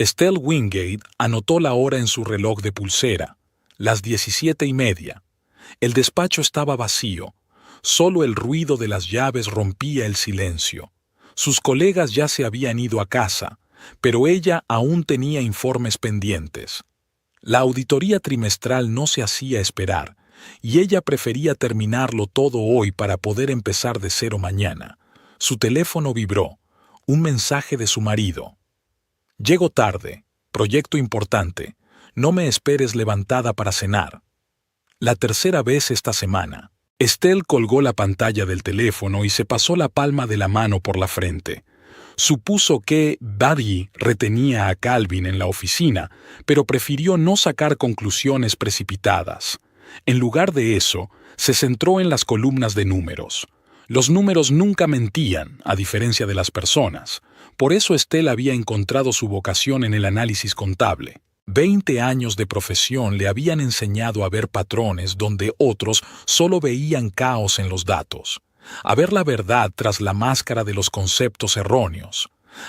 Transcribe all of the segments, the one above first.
Estelle Wingate anotó la hora en su reloj de pulsera, las 17:30. El despacho estaba vacío. Solo el ruido de las llaves rompía el silencio. Sus colegas ya se habían ido a casa, pero ella aún tenía informes pendientes. La auditoría trimestral no se hacía esperar, y ella prefería terminarlo todo hoy para poder empezar de cero mañana. Su teléfono vibró. Un mensaje de su marido. Llego tarde. Proyecto importante. No me esperes levantada para cenar. La tercera vez esta semana. Estelle colgó la pantalla del teléfono y se pasó la palma de la mano por la frente. Supuso que Buddy retenía a Calvin en la oficina, pero prefirió no sacar conclusiones precipitadas. En lugar de eso, se centró en las columnas de números. Los números nunca mentían, a diferencia de las personas. Por eso Estelle había encontrado su vocación en el análisis contable. 20 años de profesión le habían enseñado a ver patrones donde otros solo veían caos en los datos, a ver la verdad tras la máscara de los conceptos erróneos.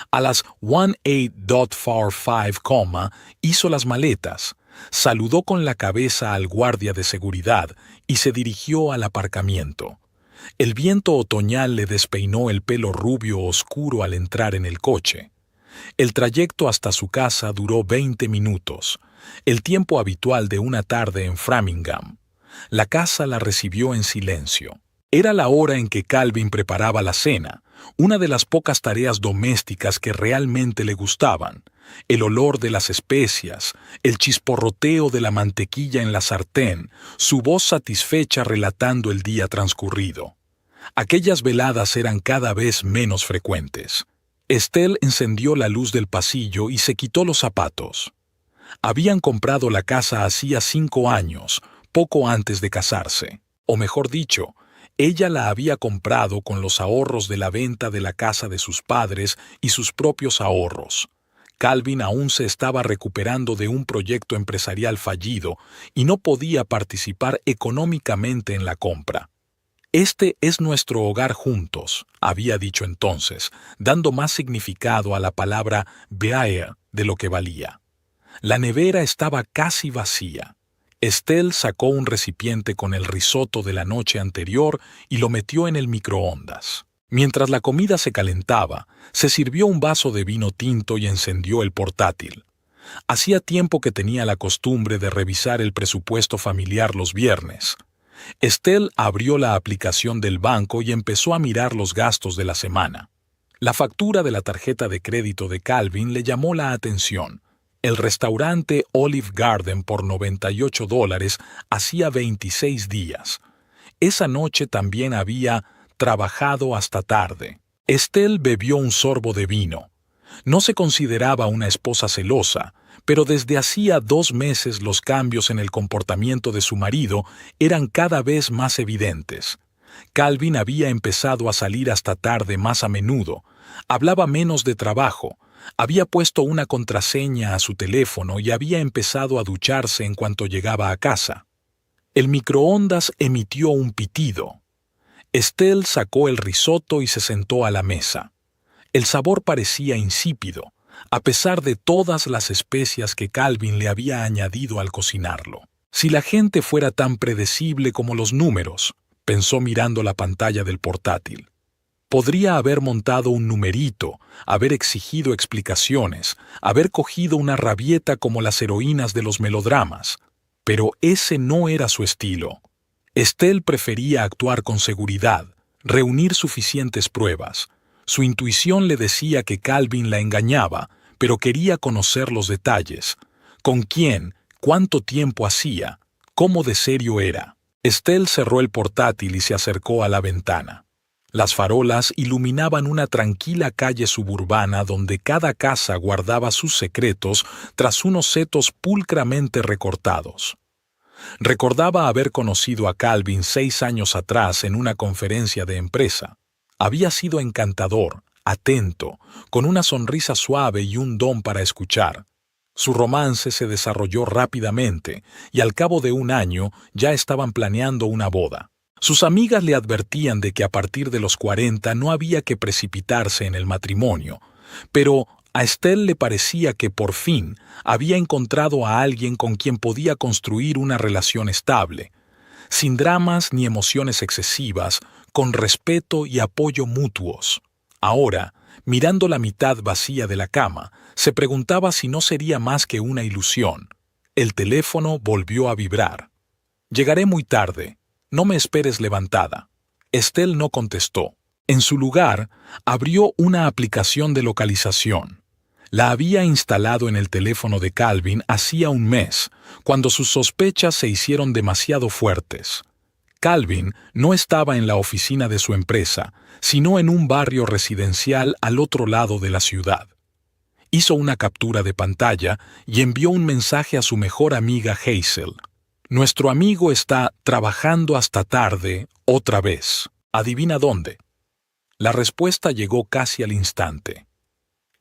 A las 18:45, hizo las maletas, saludó con la cabeza al guardia de seguridad y se dirigió al aparcamiento. El viento otoñal le despeinó el pelo rubio oscuro al entrar en el coche. El trayecto hasta su casa duró 20 minutos, el tiempo habitual de una tarde en Framingham. La casa la recibió en silencio. Era la hora en que Calvin preparaba la cena, una de las pocas tareas domésticas que realmente le gustaban. El olor de las especias, el chisporroteo de la mantequilla en la sartén, su voz satisfecha relatando el día transcurrido. Aquellas veladas eran cada vez menos frecuentes. Estelle encendió la luz del pasillo y se quitó los zapatos. Habían comprado la casa hacía 5 años, poco antes de casarse. O mejor dicho, ella la había comprado con los ahorros de la venta de la casa de sus padres y sus propios ahorros. Calvin aún se estaba recuperando de un proyecto empresarial fallido y no podía participar económicamente en la compra. «Este es nuestro hogar juntos», había dicho entonces, dando más significado a la palabra «beaer» de lo que valía. La nevera estaba casi vacía. Estelle sacó un recipiente con el risotto de la noche anterior y lo metió en el microondas. Mientras la comida se calentaba, se sirvió un vaso de vino tinto y encendió el portátil. Hacía tiempo que tenía la costumbre de revisar el presupuesto familiar los viernes. Estelle abrió la aplicación del banco y empezó a mirar los gastos de la semana. La factura de la tarjeta de crédito de Calvin le llamó la atención. El restaurante Olive Garden por $98 hacía 26 días. Esa noche también había trabajado hasta tarde. Estelle bebió un sorbo de vino. No se consideraba una esposa celosa, pero desde hacía 2 meses los cambios en el comportamiento de su marido eran cada vez más evidentes. Calvin había empezado a salir hasta tarde más a menudo, hablaba menos de trabajo, había puesto una contraseña a su teléfono y había empezado a ducharse en cuanto llegaba a casa. El microondas emitió un pitido. Estelle sacó el risotto y se sentó a la mesa. El sabor parecía insípido, a pesar de todas las especias que Calvin le había añadido al cocinarlo. Si la gente fuera tan predecible como los números, pensó mirando la pantalla del portátil. Podría haber montado un numerito, haber exigido explicaciones, haber cogido una rabieta como las heroínas de los melodramas, pero ese no era su estilo. Estelle prefería actuar con seguridad, reunir suficientes pruebas. Su intuición le decía que Calvin la engañaba, pero quería conocer los detalles. ¿Con quién? ¿Cuánto tiempo hacía? ¿Cómo de serio era? Estelle cerró el portátil y se acercó a la ventana. Las farolas iluminaban una tranquila calle suburbana donde cada casa guardaba sus secretos tras unos setos pulcramente recortados. Recordaba haber conocido a Calvin 6 años atrás en una conferencia de empresa. Había sido encantador, atento, con una sonrisa suave y un don para escuchar. Su romance se desarrolló rápidamente y al cabo de 1 año ya estaban planeando una boda. Sus amigas le advertían de que a partir de los 40 no había que precipitarse en el matrimonio, pero A Estelle le parecía que por fin había encontrado a alguien con quien podía construir una relación estable, sin dramas ni emociones excesivas, con respeto y apoyo mutuos. Ahora, mirando la mitad vacía de la cama, se preguntaba si no sería más que una ilusión. El teléfono volvió a vibrar. «Llegaré muy tarde. No me esperes levantada». Estelle no contestó. En su lugar, abrió una aplicación de localización. La había instalado en el teléfono de Calvin hacía un mes, cuando sus sospechas se hicieron demasiado fuertes. Calvin no estaba en la oficina de su empresa, sino en un barrio residencial al otro lado de la ciudad. Hizo una captura de pantalla y envió un mensaje a su mejor amiga Hazel. «Nuestro amigo está trabajando hasta tarde, otra vez. ¿Adivina dónde?» La respuesta llegó casi al instante.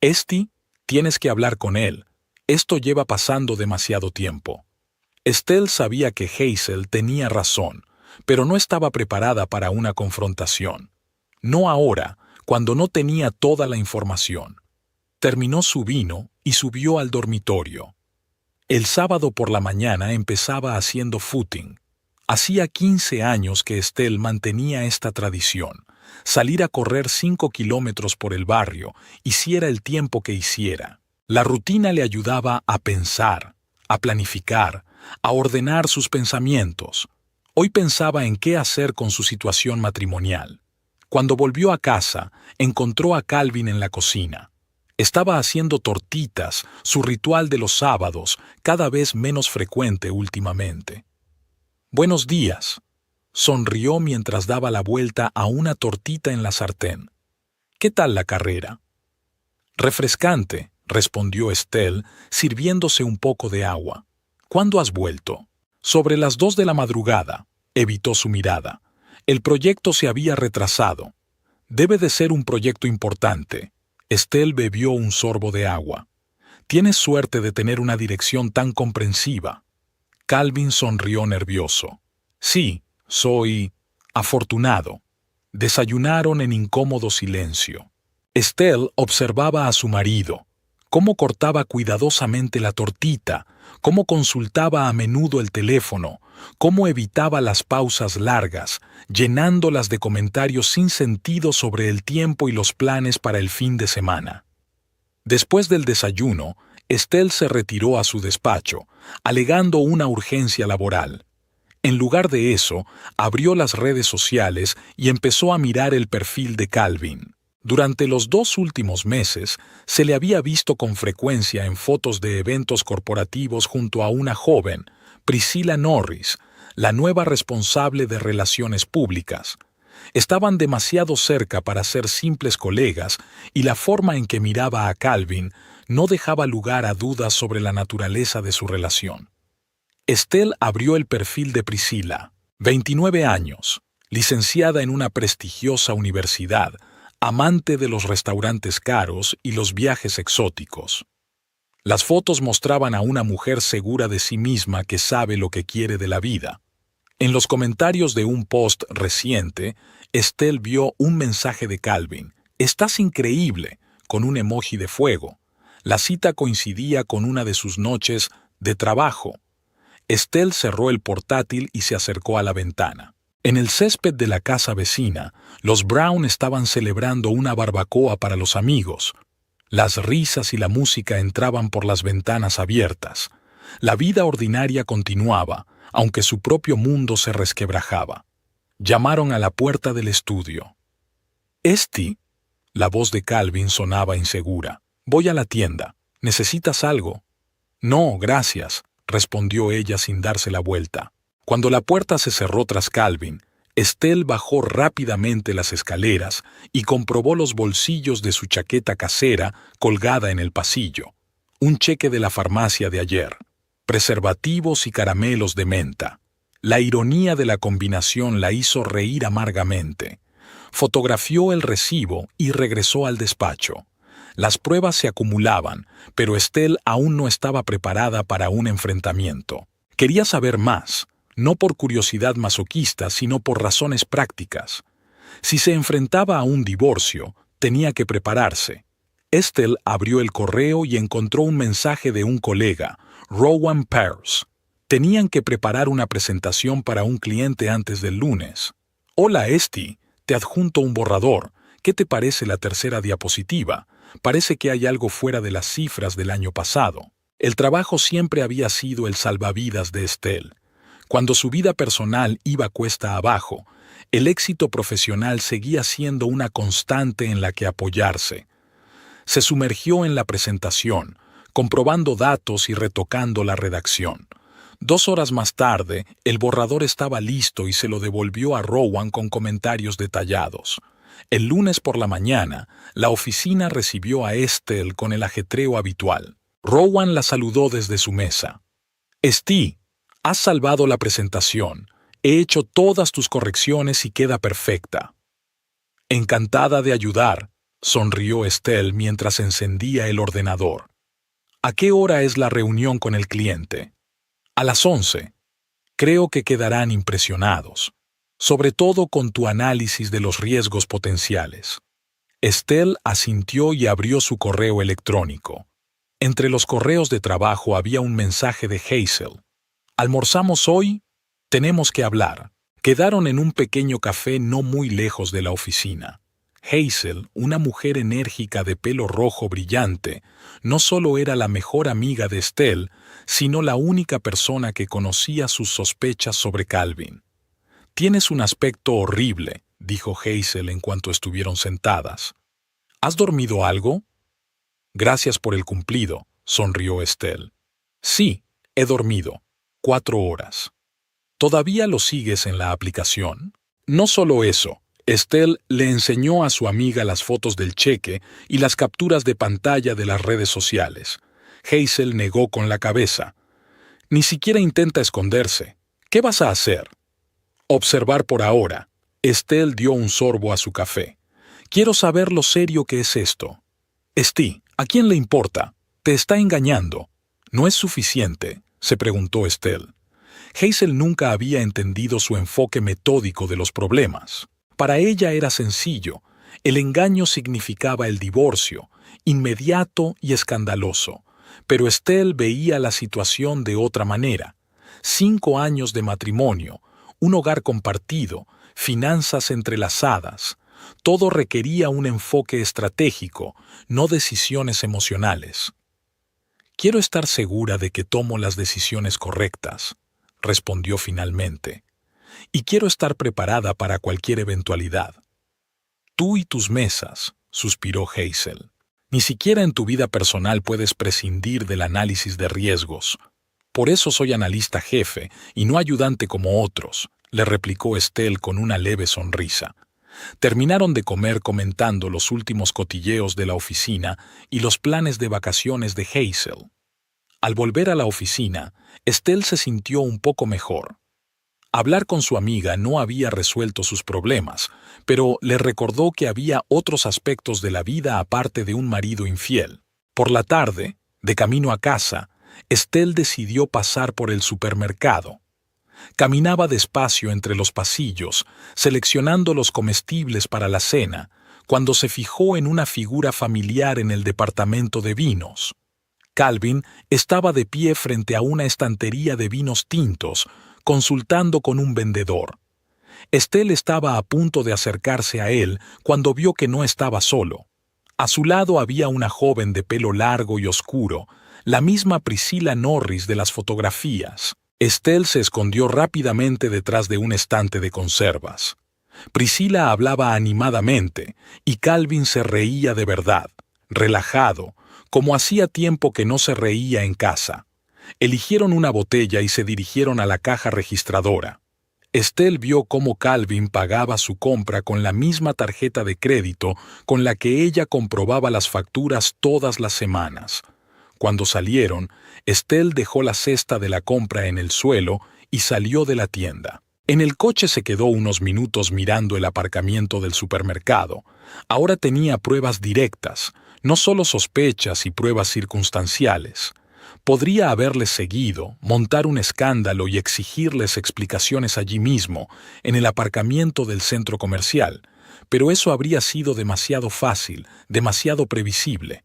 «Esti, tienes que hablar con él. Esto lleva pasando demasiado tiempo». Estelle sabía que Hazel tenía razón, pero no estaba preparada para una confrontación. No ahora, cuando no tenía toda la información. Terminó su vino y subió al dormitorio. El sábado por la mañana empezaba haciendo footing. Hacía 15 años que Estelle mantenía esta tradición, salir a correr 5 kilómetros por el barrio, hiciera el tiempo que hiciera. La rutina le ayudaba a pensar, a planificar, a ordenar sus pensamientos. Hoy pensaba en qué hacer con su situación matrimonial. Cuando volvió a casa, encontró a Calvin en la cocina. Estaba haciendo tortitas, su ritual de los sábados, cada vez menos frecuente últimamente. «Buenos días», sonrió mientras daba la vuelta a una tortita en la sartén. «¿Qué tal la carrera?» «Refrescante», respondió Estelle, sirviéndose un poco de agua. «¿Cuándo has vuelto?» «Sobre las 2 de la madrugada», evitó su mirada. El proyecto se había retrasado. «Debe de ser un proyecto importante». Estelle bebió un sorbo de agua. «Tienes suerte de tener una dirección tan comprensiva». Calvin sonrió nervioso. «Sí, soy afortunado». Desayunaron en incómodo silencio. Estelle observaba a su marido, cómo cortaba cuidadosamente la tortita, cómo consultaba a menudo el teléfono, cómo evitaba las pausas largas, llenándolas de comentarios sin sentido sobre el tiempo y los planes para el fin de semana. Después del desayuno, Estelle se retiró a su despacho, alegando una urgencia laboral. En lugar de eso, abrió las redes sociales y empezó a mirar el perfil de Calvin. Durante los 2 últimos meses, se le había visto con frecuencia en fotos de eventos corporativos junto a una joven, Priscilla Norris, la nueva responsable de relaciones públicas. Estaban demasiado cerca para ser simples colegas y la forma en que miraba a Calvin no dejaba lugar a dudas sobre la naturaleza de su relación. Estelle abrió el perfil de Priscilla, 29 años, licenciada en una prestigiosa universidad, amante de los restaurantes caros y los viajes exóticos. Las fotos mostraban a una mujer segura de sí misma que sabe lo que quiere de la vida. En los comentarios de un post reciente, Estelle vio un mensaje de Calvin: «Estás increíble», con un emoji de fuego. La cita coincidía con una de sus noches de trabajo. Estelle cerró el portátil y se acercó a la ventana. En el césped de la casa vecina, los Brown estaban celebrando una barbacoa para los amigos. Las risas y la música entraban por las ventanas abiertas. La vida ordinaria continuaba, aunque su propio mundo se resquebrajaba. Llamaron a la puerta del estudio. «Esti», la voz de Calvin sonaba insegura. «Voy a la tienda. ¿Necesitas algo?» «No, gracias», respondió ella sin darse la vuelta. Cuando la puerta se cerró tras Calvin, Estelle bajó rápidamente las escaleras y comprobó los bolsillos de su chaqueta casera colgada en el pasillo. Un cheque de la farmacia de ayer. Preservativos y caramelos de menta. La ironía de la combinación la hizo reír amargamente. Fotografió el recibo y regresó al despacho. Las pruebas se acumulaban, pero Estelle aún no estaba preparada para un enfrentamiento. Quería saber más, no por curiosidad masoquista, sino por razones prácticas. Si se enfrentaba a un divorcio, tenía que prepararse. Estelle abrió el correo y encontró un mensaje de un colega, Rowan Pearce. Tenían que preparar una presentación para un cliente antes del lunes. Hola, Esti, te adjunto un borrador. ¿Qué te parece la tercera diapositiva? Parece que hay algo fuera de las cifras del año pasado. El trabajo siempre había sido el salvavidas de Estelle. Cuando su vida personal iba cuesta abajo, el éxito profesional seguía siendo una constante en la que apoyarse. Se sumergió en la presentación, comprobando datos y retocando la redacción. 2 horas más tarde, el borrador estaba listo y se lo devolvió a Rowan con comentarios detallados. El lunes por la mañana, la oficina recibió a Estelle con el ajetreo habitual. Rowan la saludó desde su mesa. «Esti, has salvado la presentación. He hecho todas tus correcciones y queda perfecta». «Encantada de ayudar», sonrió Estelle mientras encendía el ordenador. «¿A qué hora es la reunión con el cliente?» «A las 11. Creo que quedarán impresionados, sobre todo con tu análisis de los riesgos potenciales». Estelle asintió y abrió su correo electrónico. Entre los correos de trabajo había un mensaje de Hazel. «¿Almorzamos hoy? Tenemos que hablar». Quedaron en un pequeño café no muy lejos de la oficina. Hazel, una mujer enérgica de pelo rojo brillante, no solo era la mejor amiga de Estelle, sino la única persona que conocía sus sospechas sobre Calvin. «Tienes un aspecto horrible», dijo Hazel en cuanto estuvieron sentadas. «¿Has dormido algo?» «Gracias por el cumplido», sonrió Estelle. «Sí, he dormido. 4 horas». «¿Todavía lo sigues en la aplicación?» No solo eso, Estelle le enseñó a su amiga las fotos del cheque y las capturas de pantalla de las redes sociales. Hazel negó con la cabeza. «Ni siquiera intenta esconderse. ¿Qué vas a hacer?» «Observar por ahora». Estelle dio un sorbo a su café. «Quiero saber lo serio que es esto». «Esti, ¿a quién le importa? Te está engañando». «¿No es suficiente?», se preguntó Estelle. Hazel nunca había entendido su enfoque metódico de los problemas. Para ella era sencillo. El engaño significaba el divorcio, inmediato y escandaloso. Pero Estelle veía la situación de otra manera. 5 años de matrimonio, un hogar compartido, finanzas entrelazadas. Todo requería un enfoque estratégico, no decisiones emocionales. «Quiero estar segura de que tomo las decisiones correctas», respondió finalmente. «Y quiero estar preparada para cualquier eventualidad». «Tú y tus mesas», suspiró Hazel. «Ni siquiera en tu vida personal puedes prescindir del análisis de riesgos. Por eso soy analista jefe y no ayudante como otros», le replicó Estelle con una leve sonrisa. Terminaron de comer comentando los últimos cotilleos de la oficina y los planes de vacaciones de Hazel. Al volver a la oficina, Estelle se sintió un poco mejor. Hablar con su amiga no había resuelto sus problemas, pero le recordó que había otros aspectos de la vida aparte de un marido infiel. Por la tarde, de camino a casa, Estelle decidió pasar por el supermercado. Caminaba despacio entre los pasillos, seleccionando los comestibles para la cena, cuando se fijó en una figura familiar en el departamento de vinos. Calvin estaba de pie frente a una estantería de vinos tintos, consultando con un vendedor. Estelle estaba a punto de acercarse a él cuando vio que no estaba solo. A su lado había una joven de pelo largo y oscuro, la misma Priscilla Norris de las fotografías. Estelle se escondió rápidamente detrás de un estante de conservas. Priscilla hablaba animadamente y Calvin se reía de verdad, relajado, como hacía tiempo que no se reía en casa. Eligieron una botella y se dirigieron a la caja registradora. Estelle vio cómo Calvin pagaba su compra con la misma tarjeta de crédito con la que ella comprobaba las facturas todas las semanas. Cuando salieron, Estelle dejó la cesta de la compra en el suelo y salió de la tienda. En el coche se quedó unos minutos mirando el aparcamiento del supermercado. Ahora tenía pruebas directas, no solo sospechas y pruebas circunstanciales. Podría haberles seguido, montar un escándalo y exigirles explicaciones allí mismo, en el aparcamiento del centro comercial, pero eso habría sido demasiado fácil, demasiado previsible.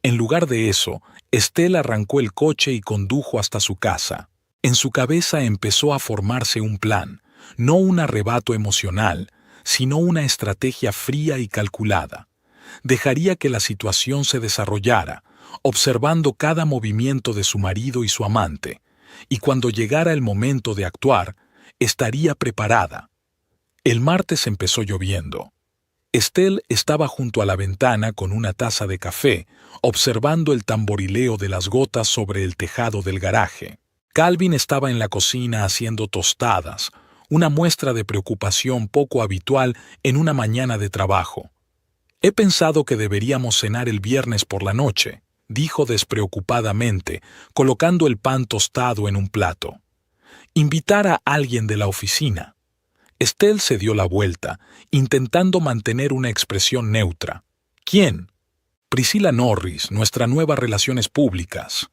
En lugar de eso, Estelle arrancó el coche y condujo hasta su casa. En su cabeza empezó a formarse un plan, no un arrebato emocional, sino una estrategia fría y calculada. Dejaría que la situación se desarrollara, observando cada movimiento de su marido y su amante, y cuando llegara el momento de actuar, estaría preparada. El martes empezó lloviendo. Estelle estaba junto a la ventana con una taza de café, observando el tamborileo de las gotas sobre el tejado del garaje. Calvin estaba en la cocina haciendo tostadas, una muestra de preocupación poco habitual en una mañana de trabajo. «He pensado que deberíamos cenar el viernes por la noche», dijo despreocupadamente, colocando el pan tostado en un plato. «Invitar a alguien de la oficina». Estelle se dio la vuelta, intentando mantener una expresión neutra. «¿Quién?» «Priscilla Norris, nuestra nueva Relaciones Públicas».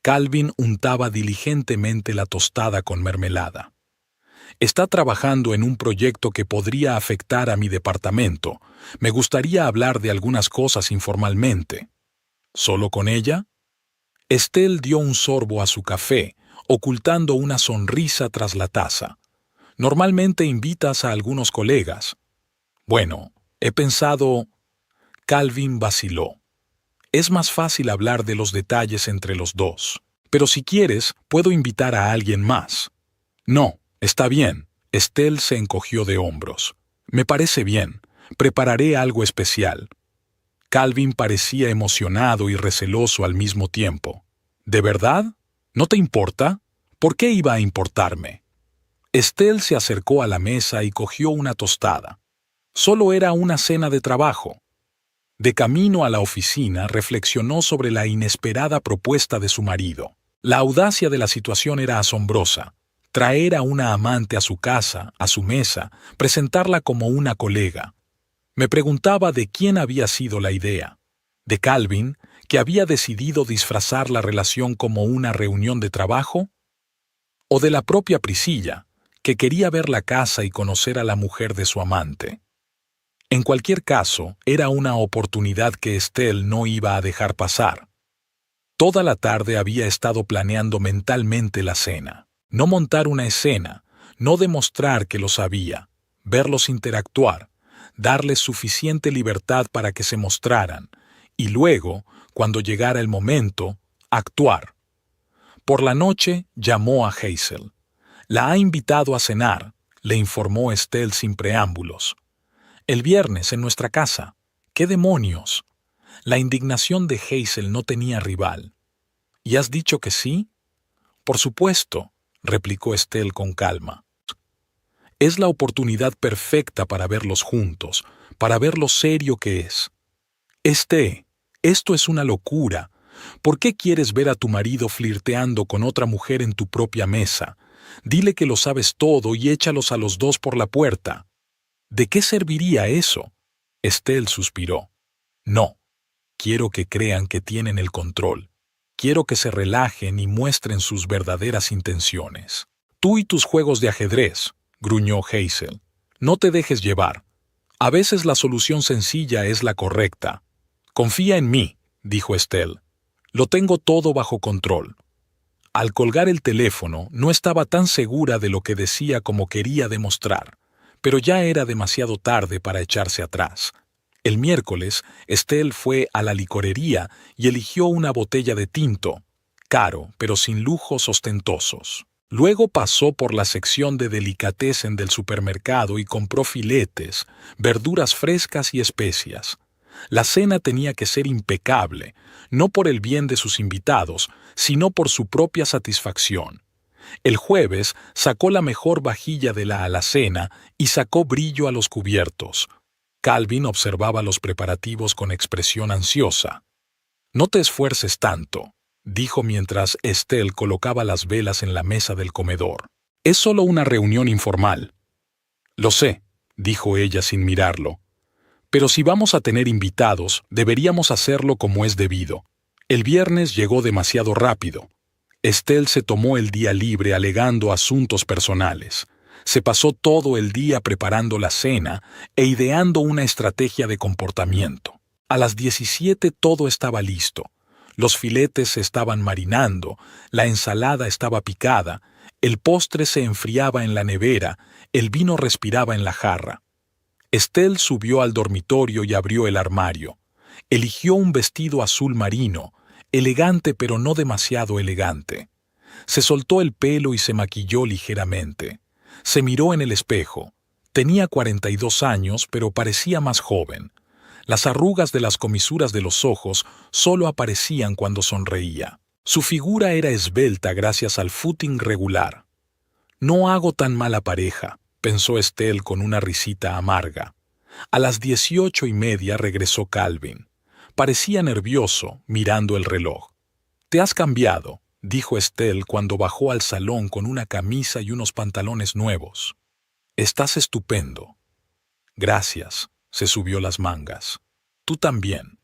Calvin untaba diligentemente la tostada con mermelada. «Está trabajando en un proyecto que podría afectar a mi departamento. Me gustaría hablar de algunas cosas informalmente». ¿Solo con ella? Estelle dio un sorbo a su café, ocultando una sonrisa tras la taza. «Normalmente invitas a algunos colegas». «Bueno, he pensado...» Calvin vaciló. «Es más fácil hablar de los detalles entre los dos. Pero si quieres, puedo invitar a alguien más». «No, está bien». Estelle se encogió de hombros. «Me parece bien. Prepararé algo especial». Calvin parecía emocionado y receloso al mismo tiempo. «¿De verdad? ¿No te importa? ¿Por qué iba a importarme?» Estelle se acercó a la mesa y cogió una tostada. Solo era una cena de trabajo. De camino a la oficina, reflexionó sobre la inesperada propuesta de su marido. La audacia de la situación era asombrosa. Traer a una amante a su casa, a su mesa, presentarla como una colega. Me preguntaba de quién había sido la idea. ¿De Calvin, que había decidido disfrazar la relación como una reunión de trabajo? ¿O de la propia Priscilla, que quería ver la casa y conocer a la mujer de su amante? En cualquier caso, era una oportunidad que Estelle no iba a dejar pasar. Toda la tarde había estado planeando mentalmente la cena. No montar una escena, no demostrar que lo sabía, verlos interactuar, darles suficiente libertad para que se mostraran, y luego, cuando llegara el momento, actuar. Por la noche llamó a Hazel. «La ha invitado a cenar», le informó Estelle sin preámbulos. «El viernes en nuestra casa. ¿Qué demonios?» La indignación de Hazel no tenía rival. «¿Y has dicho que sí?» «Por supuesto», replicó Estelle con calma. «Es la oportunidad perfecta para verlos juntos, para ver lo serio que es». Esto es una locura. ¿Por qué quieres ver a tu marido flirteando con otra mujer en tu propia mesa? Dile que lo sabes todo y échalos a los dos por la puerta». «¿De qué serviría eso?» Estelle suspiró. «No. Quiero que crean que tienen el control. Quiero que se relajen y muestren sus verdaderas intenciones». «Tú y tus juegos de ajedrez», gruñó Hazel. «No te dejes llevar. A veces la solución sencilla es la correcta». «Confía en mí», dijo Estelle. «Lo tengo todo bajo control». Al colgar el teléfono, no estaba tan segura de lo que decía como quería demostrar, pero ya era demasiado tarde para echarse atrás. El miércoles, Estelle fue a la licorería y eligió una botella de tinto, caro, pero sin lujos ostentosos. Luego pasó por la sección de delicatessen del supermercado y compró filetes, verduras frescas y especias. La cena tenía que ser impecable, no por el bien de sus invitados, sino por su propia satisfacción. El jueves sacó la mejor vajilla de la alacena y sacó brillo a los cubiertos. Calvin observaba los preparativos con expresión ansiosa. «No te esfuerces tanto», dijo mientras Estelle colocaba las velas en la mesa del comedor. «Es solo una reunión informal». «Lo sé», dijo ella sin mirarlo. «Pero si vamos a tener invitados, deberíamos hacerlo como es debido». El viernes llegó demasiado rápido. Estelle se tomó el día libre alegando asuntos personales. Se pasó todo el día preparando la cena e ideando una estrategia de comportamiento. A las 17 todo estaba listo. Los filetes se estaban marinando, la ensalada estaba picada, el postre se enfriaba en la nevera, el vino respiraba en la jarra. Estelle subió al dormitorio y abrió el armario. Eligió un vestido azul marino, elegante pero no demasiado elegante. Se soltó el pelo y se maquilló ligeramente. Se miró en el espejo. Tenía 42 años, pero parecía más joven. Las arrugas de las comisuras de los ojos solo aparecían cuando sonreía. Su figura era esbelta gracias al footing regular. «No hago tan mala pareja», pensó Estelle con una risita amarga. A las 18:30 regresó Calvin. Parecía nervioso, mirando el reloj. «Te has cambiado», dijo Estelle cuando bajó al salón con una camisa y unos pantalones nuevos. «Estás estupendo». «Gracias», se subió las mangas. «Tú también».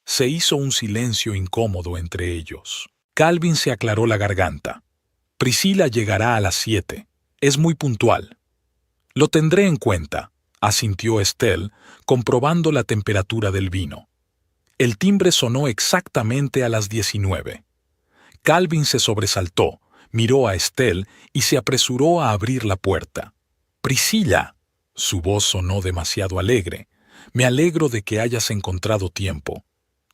Se hizo un silencio incómodo entre ellos. Calvin se aclaró la garganta. «Priscila llegará a las 7. Es muy puntual». «Lo tendré en cuenta», asintió Estelle, comprobando la temperatura del vino. El timbre sonó exactamente a las 19. Calvin se sobresaltó, miró a Estelle y se apresuró a abrir la puerta. «Priscila», su voz sonó demasiado alegre, «me alegro de que hayas encontrado tiempo.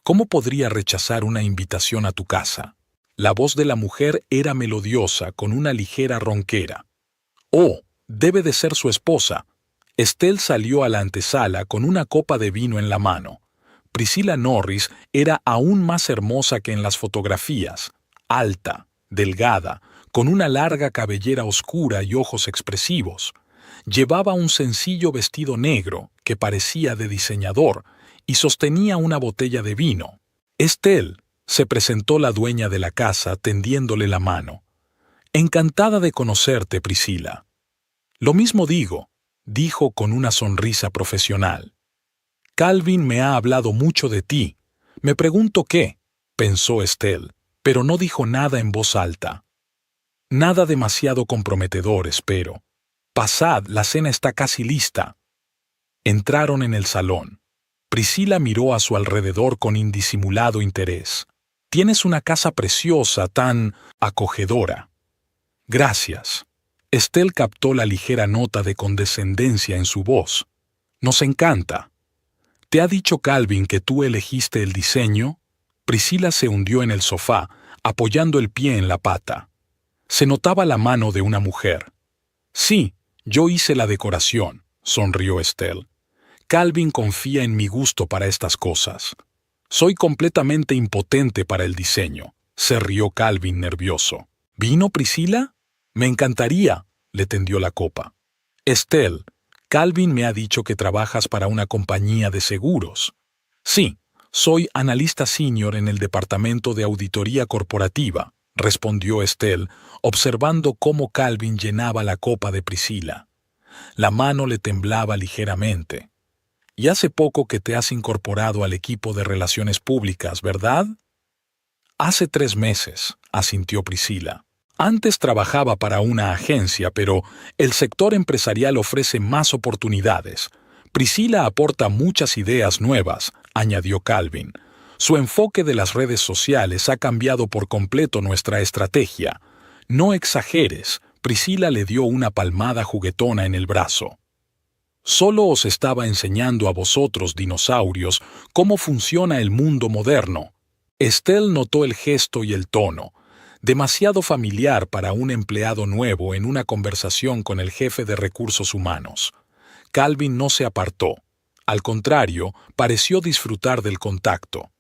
¿Cómo podría rechazar una invitación a tu casa?» La voz de la mujer era melodiosa, con una ligera ronquera. «Oh, debe de ser su esposa». Estelle salió a la antesala con una copa de vino en la mano. Priscilla Norris era aún más hermosa que en las fotografías, alta, delgada, con una larga cabellera oscura y ojos expresivos. Llevaba un sencillo vestido negro, que parecía de diseñador, y sostenía una botella de vino. «Estelle», se presentó la dueña de la casa tendiéndole la mano. «Encantada de conocerte, Priscilla». «Lo mismo digo», dijo con una sonrisa profesional. «Calvin me ha hablado mucho de ti. Me pregunto qué», pensó Estelle, pero no dijo nada en voz alta. «Nada demasiado comprometedor, espero. Pasad, la cena está casi lista». Entraron en el salón. Priscilla miró a su alrededor con indisimulado interés. «Tienes una casa preciosa, tan acogedora». «Gracias». Estelle captó la ligera nota de condescendencia en su voz. «Nos encanta». «¿Te ha dicho Calvin que tú elegiste el diseño?» Priscilla se hundió en el sofá, apoyando el pie en la pata. Se notaba la mano de una mujer. «Sí, yo hice la decoración», sonrió Estelle. «Calvin confía en mi gusto para estas cosas. Soy completamente impotente para el diseño», se rió Calvin nervioso. «¿Vino Priscilla?» «Me encantaría», le tendió la copa. «Estelle, Calvin me ha dicho que trabajas para una compañía de seguros». «Sí, soy analista senior en el departamento de auditoría corporativa», respondió Estelle, observando cómo Calvin llenaba la copa de Priscilla. La mano le temblaba ligeramente. «Y hace poco que te has incorporado al equipo de relaciones públicas, ¿verdad?» «Hace 3 meses», asintió Priscilla. «Antes trabajaba para una agencia, pero el sector empresarial ofrece más oportunidades. Priscilla aporta muchas ideas nuevas», añadió Calvin. «Su enfoque de las redes sociales ha cambiado por completo nuestra estrategia. No exageres», Priscilla le dio una palmada juguetona en el brazo. «Solo os estaba enseñando a vosotros, dinosaurios, cómo funciona el mundo moderno». Estelle notó el gesto y el tono, demasiado familiar para un empleado nuevo en una conversación con el jefe de recursos humanos. Calvin no se apartó. Al contrario, pareció disfrutar del contacto.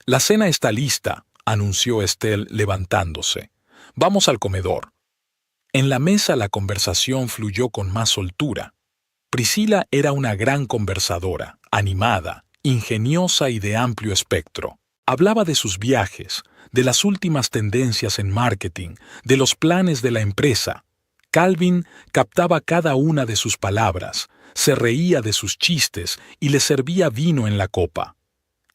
«La cena está lista», anunció Estelle levantándose. «Vamos al comedor». En la mesa la conversación fluyó con más soltura. Priscilla era una gran conversadora, animada, ingeniosa y de amplio espectro. Hablaba de sus viajes, de las últimas tendencias en marketing, de los planes de la empresa. Calvin captaba cada una de sus palabras, se reía de sus chistes y le servía vino en la copa.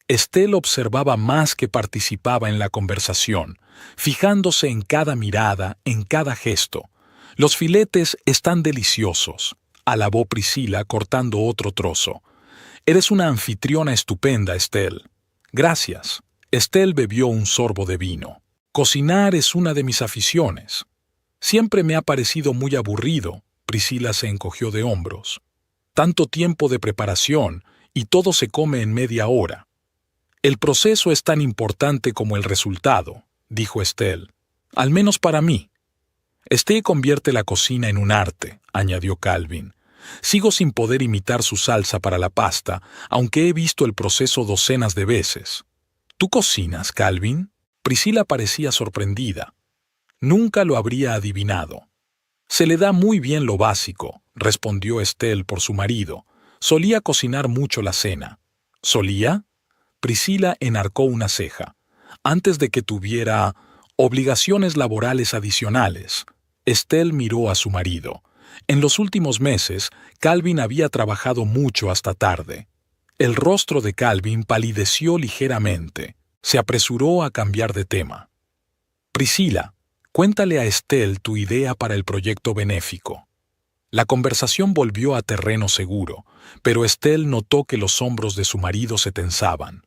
Estelle observaba más que participaba en la conversación, fijándose en cada mirada, en cada gesto. Los filetes están deliciosos, alabó Priscila cortando otro trozo. Eres una anfitriona estupenda, Estelle. Gracias. Estelle bebió un sorbo de vino. Cocinar es una de mis aficiones. Siempre me ha parecido muy aburrido. Priscila se encogió de hombros. Tanto tiempo de preparación y todo se come en media hora. El proceso es tan importante como el resultado, dijo Estelle. Al menos para mí. Estelle convierte la cocina en un arte, añadió Calvin. Sigo sin poder imitar su salsa para la pasta, aunque he visto el proceso docenas de veces. ¿Tú cocinas, Calvin? Priscila parecía sorprendida. Nunca lo habría adivinado. Se le da muy bien lo básico, respondió Estelle por su marido. Solía cocinar mucho la cena. ¿Solía? Priscila enarcó una ceja. Antes de que tuviera obligaciones laborales adicionales. Estelle miró a su marido. En los últimos meses, Calvin había trabajado mucho hasta tarde. El rostro de Calvin palideció ligeramente. Se apresuró a cambiar de tema. Priscila, cuéntale a Estelle tu idea para el proyecto benéfico. La conversación volvió a terreno seguro, pero Estelle notó que los hombros de su marido se tensaban.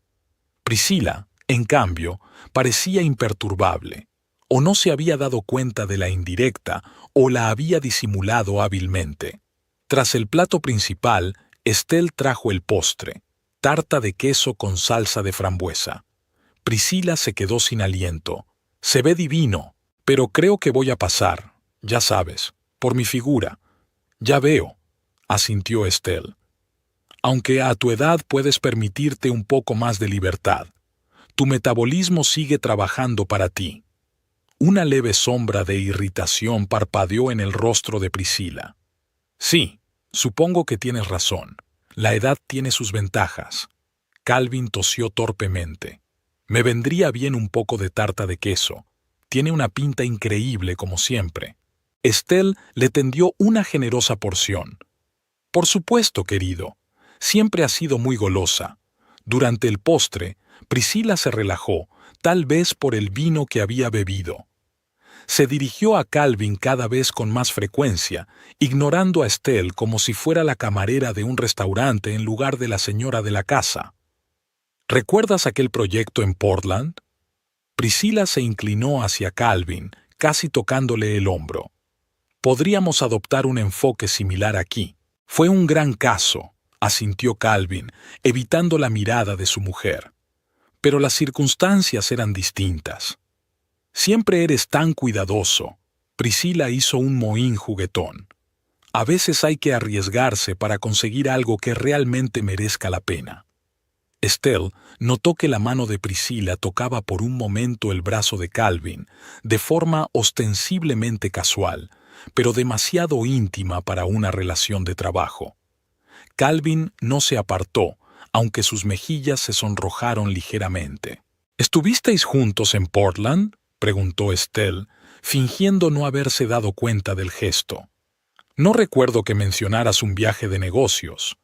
Priscila, en cambio, parecía imperturbable. O no se había dado cuenta de la indirecta o la había disimulado hábilmente. Tras el plato principal, Estelle trajo el postre, tarta de queso con salsa de frambuesa. Priscila se quedó sin aliento. Se ve divino, pero creo que voy a pasar, ya sabes, por mi figura. Ya veo, asintió Estelle. Aunque a tu edad puedes permitirte un poco más de libertad. Tu metabolismo sigue trabajando para ti. Una leve sombra de irritación parpadeó en el rostro de Priscila. Sí, supongo que tienes razón. La edad tiene sus ventajas. Calvin tosió torpemente. Me vendría bien un poco de tarta de queso. Tiene una pinta increíble como siempre. Estelle le tendió una generosa porción. Por supuesto, querido. Siempre ha sido muy golosa. Durante el postre, Priscila se relajó, tal vez por el vino que había bebido. Se dirigió a Calvin cada vez con más frecuencia, ignorando a Estelle como si fuera la camarera de un restaurante en lugar de la señora de la casa. ¿Recuerdas aquel proyecto en Portland? Priscila se inclinó hacia Calvin, casi tocándole el hombro. Podríamos adoptar un enfoque similar aquí. Fue un gran caso, asintió Calvin, evitando la mirada de su mujer. Pero las circunstancias eran distintas. Siempre eres tan cuidadoso. Priscila hizo un mohín juguetón. A veces hay que arriesgarse para conseguir algo que realmente merezca la pena. Estelle notó que la mano de Priscila tocaba por un momento el brazo de Calvin, de forma ostensiblemente casual, pero demasiado íntima para una relación de trabajo. Calvin no se apartó, aunque sus mejillas se sonrojaron ligeramente. ¿Estuvisteis juntos en Portland?, preguntó Estelle, fingiendo no haberse dado cuenta del gesto. No recuerdo que mencionaras un viaje de negocios.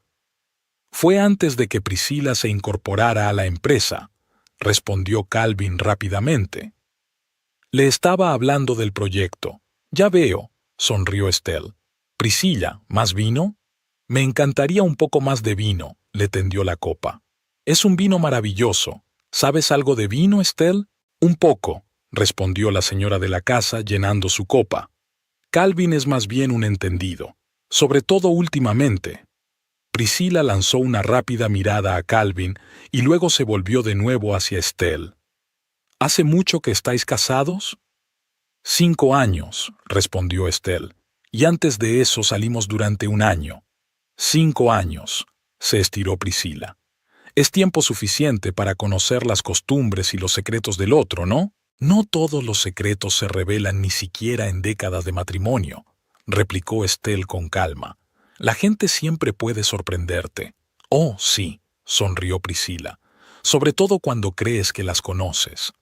Fue antes de que Priscila se incorporara a la empresa, respondió Calvin rápidamente. Le estaba hablando del proyecto. Ya veo, sonrió Estelle. Priscila, ¿más vino? Me encantaría un poco más de vino, le tendió la copa. Es un vino maravilloso. ¿Sabes algo de vino, Estelle? Un poco, respondió la señora de la casa llenando su copa. Calvin es más bien un entendido, sobre todo últimamente. Priscila lanzó una rápida mirada a Calvin y luego se volvió de nuevo hacia Estelle. ¿Hace mucho que estáis casados? 5 años, respondió Estelle, y antes de eso salimos durante 1 año. 5 años, se estiró Priscila. Es tiempo suficiente para conocer las costumbres y los secretos del otro, ¿no? No todos los secretos se revelan ni siquiera en décadas de matrimonio, replicó Estelle con calma. La gente siempre puede sorprenderte. Oh, sí, sonrió Priscila, sobre todo cuando crees que las conoces.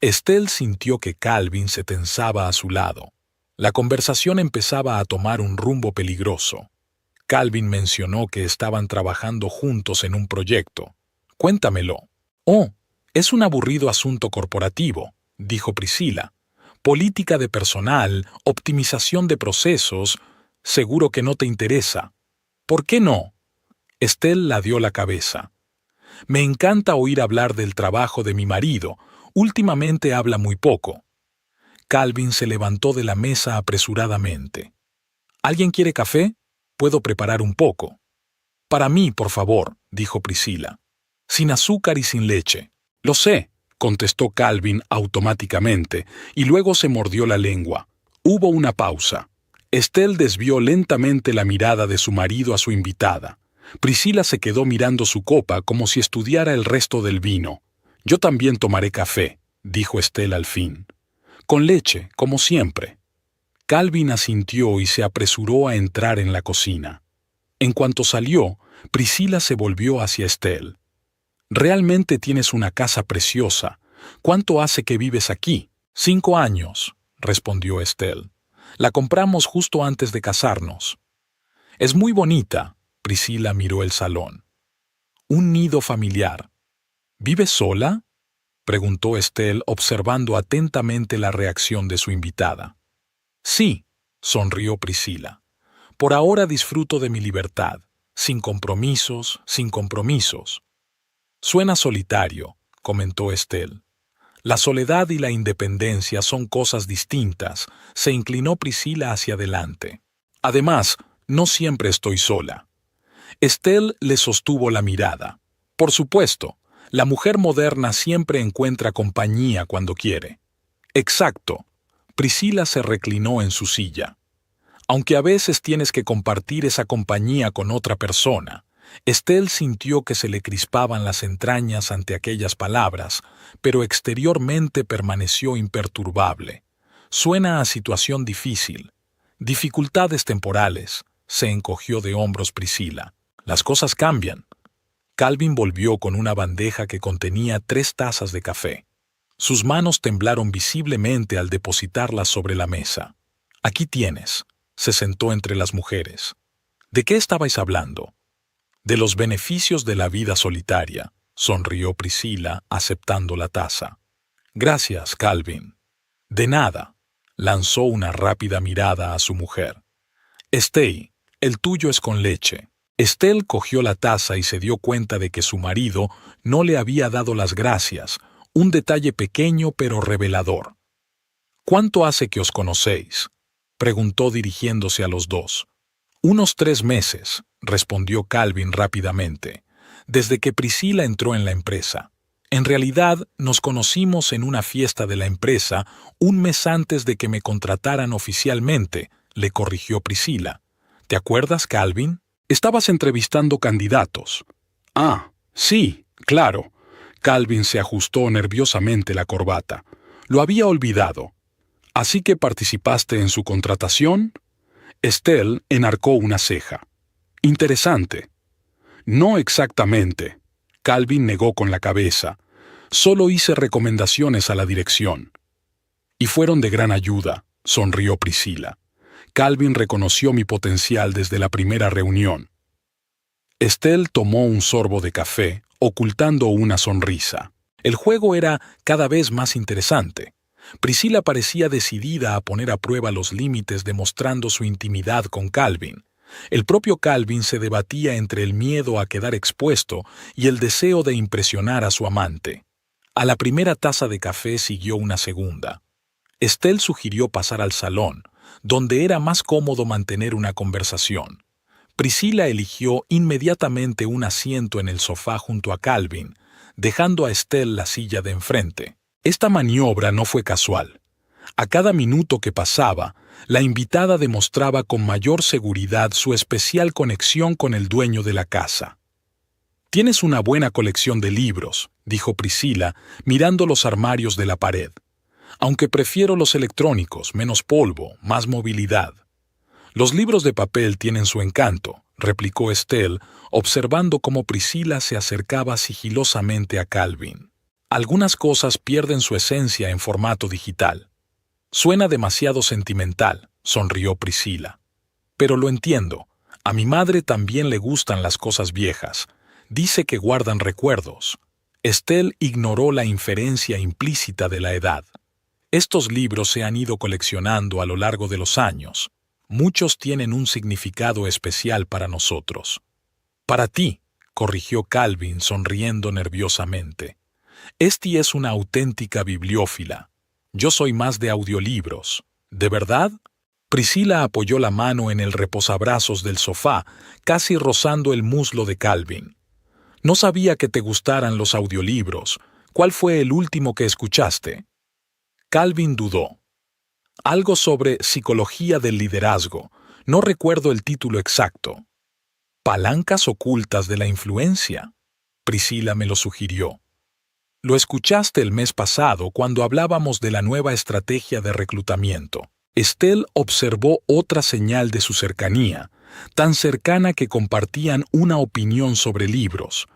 Estelle sintió que Calvin se tensaba a su lado. La conversación empezaba a tomar un rumbo peligroso. Calvin mencionó que estaban trabajando juntos en un proyecto. Cuéntamelo. Oh, es un aburrido asunto corporativo, dijo Priscila. Política de personal, optimización de procesos, seguro que no te interesa. ¿Por qué no? Estelle ladeó la cabeza. Me encanta oír hablar del trabajo de mi marido. Últimamente habla muy poco. Calvin se levantó de la mesa apresuradamente. ¿Alguien quiere café? Puedo preparar un poco. Para mí, por favor, dijo Priscila. Sin azúcar y sin leche. Lo sé, contestó Calvin automáticamente, y luego se mordió la lengua. Hubo una pausa. Estelle desvió lentamente la mirada de su marido a su invitada. Priscila se quedó mirando su copa como si estudiara el resto del vino. Yo también tomaré café, dijo Estelle al fin. Con leche, como siempre. Calvin asintió y se apresuró a entrar en la cocina. En cuanto salió, Priscila se volvió hacia Estelle. Realmente tienes una casa preciosa. ¿Cuánto hace que vives aquí? 5 años, respondió Estelle. La compramos justo antes de casarnos. Es muy bonita. Priscila miró el salón. Un nido familiar. ¿Vives sola? Preguntó Estelle observando atentamente la reacción de su invitada. Sí, sonrió Priscila. Por ahora disfruto de mi libertad, sin compromisos, sin compromisos. Suena solitario, comentó Estelle. La soledad y la independencia son cosas distintas, se inclinó Priscila hacia adelante. Además, no siempre estoy sola. Estelle le sostuvo la mirada. Por supuesto, la mujer moderna siempre encuentra compañía cuando quiere. Exacto. Priscila se reclinó en su silla. Aunque a veces tienes que compartir esa compañía con otra persona, Estelle sintió que se le crispaban las entrañas ante aquellas palabras, pero exteriormente permaneció imperturbable. Suena a situación difícil. Dificultades temporales, se encogió de hombros Priscila. Las cosas cambian. Calvin volvió con una bandeja que contenía 3 tazas de café. Sus manos temblaron visiblemente al depositarlas sobre la mesa. Aquí tienes. Se sentó entre las mujeres. ¿De qué estabais hablando? De los beneficios de la vida solitaria, sonrió Priscila, aceptando la taza. Gracias, Calvin. De nada. Lanzó una rápida mirada a su mujer. Estelle, el tuyo es con leche. Estelle cogió la taza y se dio cuenta de que su marido no le había dado las gracias, un detalle pequeño pero revelador. ¿Cuánto hace que os conocéis? Preguntó dirigiéndose a los dos. Unos 3 meses, respondió Calvin rápidamente, desde que Priscila entró en la empresa. En realidad, nos conocimos en una fiesta de la empresa 1 mes antes de que me contrataran oficialmente, le corrigió Priscila. ¿Te acuerdas, Calvin? Estabas entrevistando candidatos. Ah, sí, claro. Calvin se ajustó nerviosamente la corbata. Lo había olvidado. ¿Así que participaste en su contratación? Estelle enarcó una ceja. Interesante. No exactamente. Calvin negó con la cabeza. Solo hice recomendaciones a la dirección. Y fueron de gran ayuda, sonrió Priscila. Calvin reconoció mi potencial desde la primera reunión. Estelle tomó un sorbo de café, ocultando una sonrisa. El juego era cada vez más interesante. Priscila parecía decidida a poner a prueba los límites demostrando su intimidad con Calvin. El propio Calvin se debatía entre el miedo a quedar expuesto y el deseo de impresionar a su amante. A la primera taza de café siguió una segunda. Estelle sugirió pasar al salón, donde era más cómodo mantener una conversación. Priscila eligió inmediatamente un asiento en el sofá junto a Calvin, dejando a Estelle la silla de enfrente. Esta maniobra no fue casual. A cada minuto que pasaba, la invitada demostraba con mayor seguridad su especial conexión con el dueño de la casa. «Tienes una buena colección de libros», dijo Priscila, mirando los armarios de la pared. «Aunque prefiero los electrónicos, menos polvo, más movilidad». «Los libros de papel tienen su encanto», replicó Estelle, observando cómo Priscila se acercaba sigilosamente a Calvin. «Algunas cosas pierden su esencia en formato digital». «Suena demasiado sentimental», sonrió Priscila. «Pero lo entiendo. A mi madre también le gustan las cosas viejas. Dice que guardan recuerdos». Estelle ignoró la inferencia implícita de la edad. Estos libros se han ido coleccionando a lo largo de los años. Muchos tienen un significado especial para nosotros. Para ti, corrigió Calvin sonriendo nerviosamente. Esti es una auténtica bibliófila. Yo soy más de audiolibros. ¿De verdad? Priscila apoyó la mano en el reposabrazos del sofá, casi rozando el muslo de Calvin. No sabía que te gustaran los audiolibros. ¿Cuál fue el último que escuchaste? Calvin dudó. Algo sobre psicología del liderazgo. No recuerdo el título exacto. Palancas ocultas de la influencia. Priscila me lo sugirió. Lo escuchaste el mes pasado cuando hablábamos de la nueva estrategia de reclutamiento. Estelle observó otra señal de su cercanía, tan cercana que compartían una opinión sobre libros.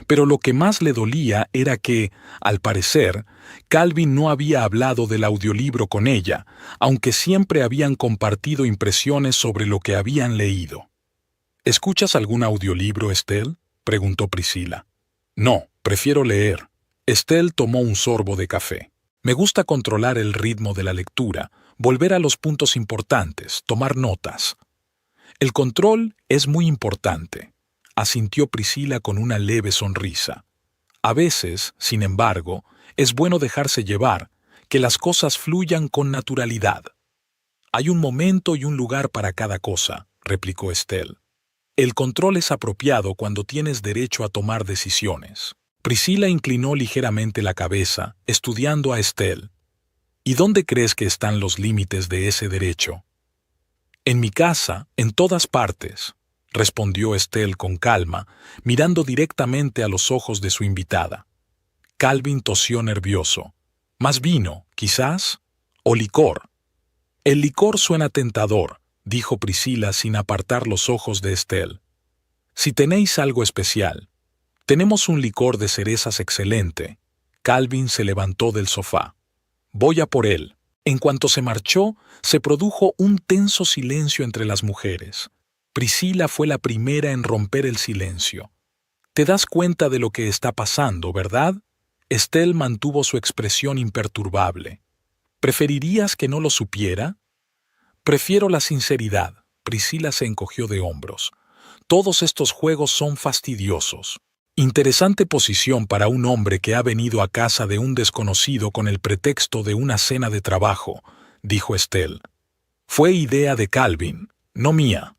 Pero lo que más le dolía era que, al parecer, Calvin no había hablado del audiolibro con ella, aunque siempre habían compartido impresiones sobre lo que habían leído. ¿Escuchas algún audiolibro, Estelle?, preguntó Priscila. No, prefiero leer. Estelle tomó un sorbo de café. Me gusta controlar el ritmo de la lectura, volver a los puntos importantes, tomar notas. El control es muy importante, asintió Priscila con una leve sonrisa. A veces, sin embargo, es bueno dejarse llevar, que las cosas fluyan con naturalidad. Hay un momento y un lugar para cada cosa, replicó Estelle. El control es apropiado cuando tienes derecho a tomar decisiones. Priscila inclinó ligeramente la cabeza, estudiando a Estelle. ¿Y dónde crees que están los límites de ese derecho? En mi casa, en todas partes, respondió Estelle con calma, mirando directamente a los ojos de su invitada. Calvin tosió nervioso. ¿Más vino, quizás? ¿O licor? El licor suena tentador, dijo Priscila sin apartar los ojos de Estelle. Si tenéis algo especial. Tenemos un licor de cerezas excelente. Calvin se levantó del sofá. Voy a por él. En cuanto se marchó, se produjo un tenso silencio entre las mujeres. Priscila fue la primera en romper el silencio. Te das cuenta de lo que está pasando, ¿verdad? Estelle mantuvo su expresión imperturbable. ¿Preferirías que no lo supiera? Prefiero la sinceridad. Priscila se encogió de hombros. Todos estos juegos son fastidiosos. Interesante posición para un hombre que ha venido a casa de un desconocido con el pretexto de una cena de trabajo, dijo Estelle. Fue idea de Calvin, no mía.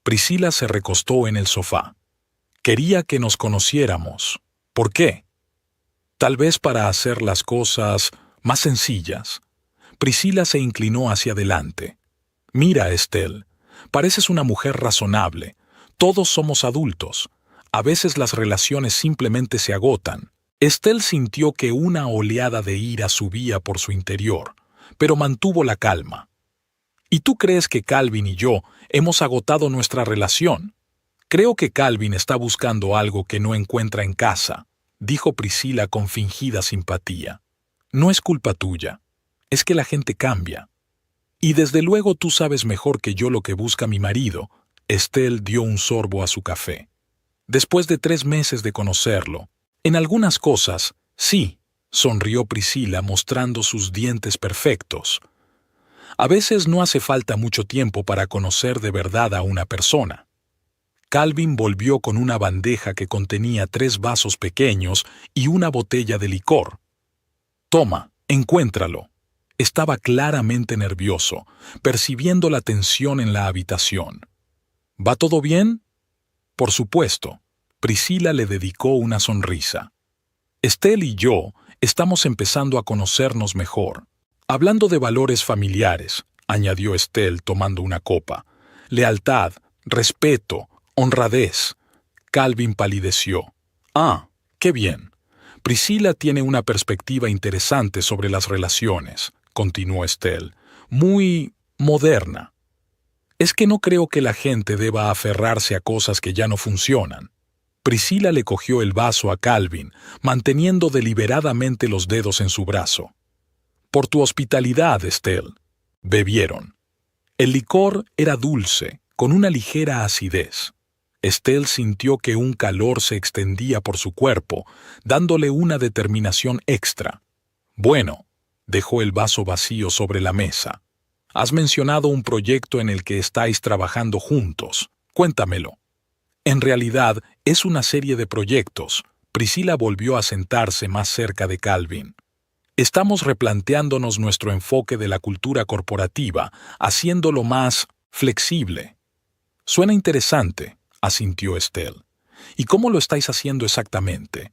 Priscila se recostó en el sofá. Quería que nos conociéramos. ¿Por qué? Tal vez para hacer las cosas más sencillas. Priscila se inclinó hacia adelante. Mira, Estelle, pareces una mujer razonable. Todos somos adultos. A veces las relaciones simplemente se agotan. Estelle sintió que una oleada de ira subía por su interior, pero mantuvo la calma. ¿Y tú crees que Calvin y yo hemos agotado nuestra relación? Creo que Calvin está buscando algo que no encuentra en casa, dijo Priscila con fingida simpatía. No es culpa tuya, es que la gente cambia. Y desde luego tú sabes mejor que yo lo que busca mi marido. Estelle dio un sorbo a su café. Después de 3 meses de conocerlo, en algunas cosas, sí, sonrió Priscila mostrando sus dientes perfectos. A veces no hace falta mucho tiempo para conocer de verdad a una persona. Calvin volvió con una bandeja que contenía 3 vasos pequeños y una botella de licor. Toma, encuéntralo. Estaba claramente nervioso, percibiendo la tensión en la habitación. ¿Va todo bien? Por supuesto. Priscila le dedicó una sonrisa. Estelle y yo estamos empezando a conocernos mejor. Hablando de valores familiares, añadió Estelle tomando una copa. Lealtad, respeto, honradez. Calvin palideció. Ah, qué bien. Priscila tiene una perspectiva interesante sobre las relaciones, continuó Estelle. Muy moderna. Es que no creo que la gente deba aferrarse a cosas que ya no funcionan. Priscila le cogió el vaso a Calvin, manteniendo deliberadamente los dedos en su brazo. Por tu hospitalidad, Estelle. Bebieron. El licor era dulce, con una ligera acidez. Estelle sintió que un calor se extendía por su cuerpo, dándole una determinación extra. Bueno, Dejó el vaso vacío sobre la mesa. Has mencionado un proyecto en el que estáis trabajando juntos. Cuéntamelo. En realidad, es una serie de proyectos. Priscila volvió a sentarse más cerca de Calvin. Estamos replanteándonos nuestro enfoque de la cultura corporativa, haciéndolo más flexible. Suena interesante, asintió Estelle. ¿Y cómo lo estáis haciendo exactamente?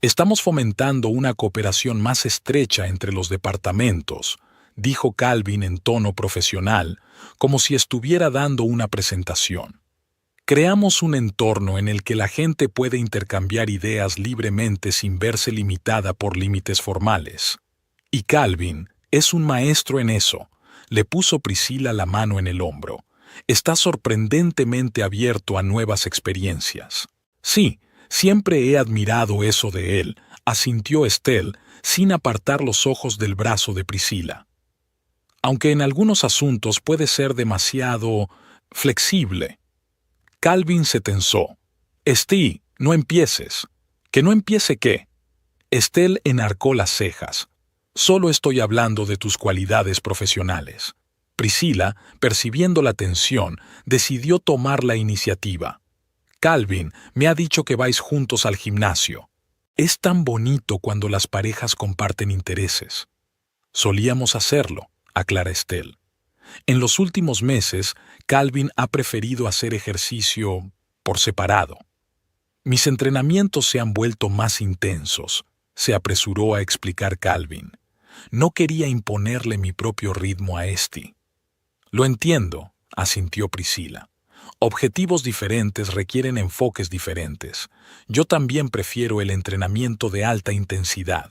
Estamos fomentando una cooperación más estrecha entre los departamentos, dijo Calvin en tono profesional, como si estuviera dando una presentación. Creamos un entorno en el que la gente puede intercambiar ideas libremente sin verse limitada por límites formales. Y Calvin es un maestro en eso, le puso Priscila la mano en el hombro. Está sorprendentemente abierto a nuevas experiencias. Sí, siempre he admirado eso de él, asintió Estelle, sin apartar los ojos del brazo de Priscila. Aunque en algunos asuntos puede ser demasiado flexible. Calvin se tensó. Steve, no empieces. ¿Que no empiece qué? Estelle enarcó las cejas. Solo estoy hablando de tus cualidades profesionales. Priscila, percibiendo la tensión, decidió tomar la iniciativa. Calvin me ha dicho que vais juntos al gimnasio. Es tan bonito cuando las parejas comparten intereses. Solíamos hacerlo, aclara Estelle. En los últimos meses, Calvin ha preferido hacer ejercicio por separado. Mis entrenamientos se han vuelto más intensos, se apresuró a explicar Calvin. No quería imponerle mi propio ritmo a Esti. Lo entiendo, asintió Priscila. Objetivos diferentes requieren enfoques diferentes. Yo también prefiero el entrenamiento de alta intensidad,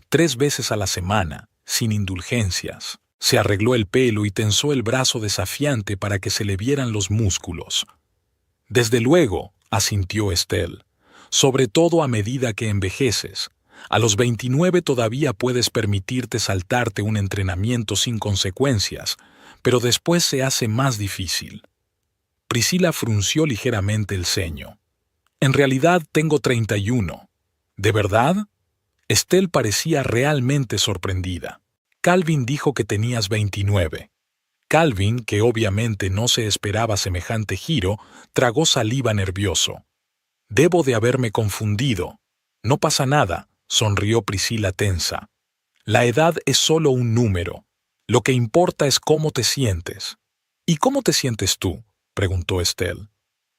3 veces a la semana, sin indulgencias. Se arregló el pelo y tensó el brazo desafiante para que se le vieran los músculos. Desde luego, asintió Estelle, sobre todo a medida que envejeces. A los 29 todavía puedes permitirte saltarte un entrenamiento sin consecuencias, pero después se hace más difícil. Priscila frunció ligeramente el ceño. En realidad tengo 31. ¿De verdad? Estelle parecía realmente sorprendida. Calvin dijo que tenías 29. Calvin, que obviamente no se esperaba semejante giro, tragó saliva nervioso. Debo de haberme confundido. No pasa nada, sonrió Priscila tensa. La edad es solo un número. Lo que importa es cómo te sientes. ¿Y cómo te sientes tú?, preguntó Estelle.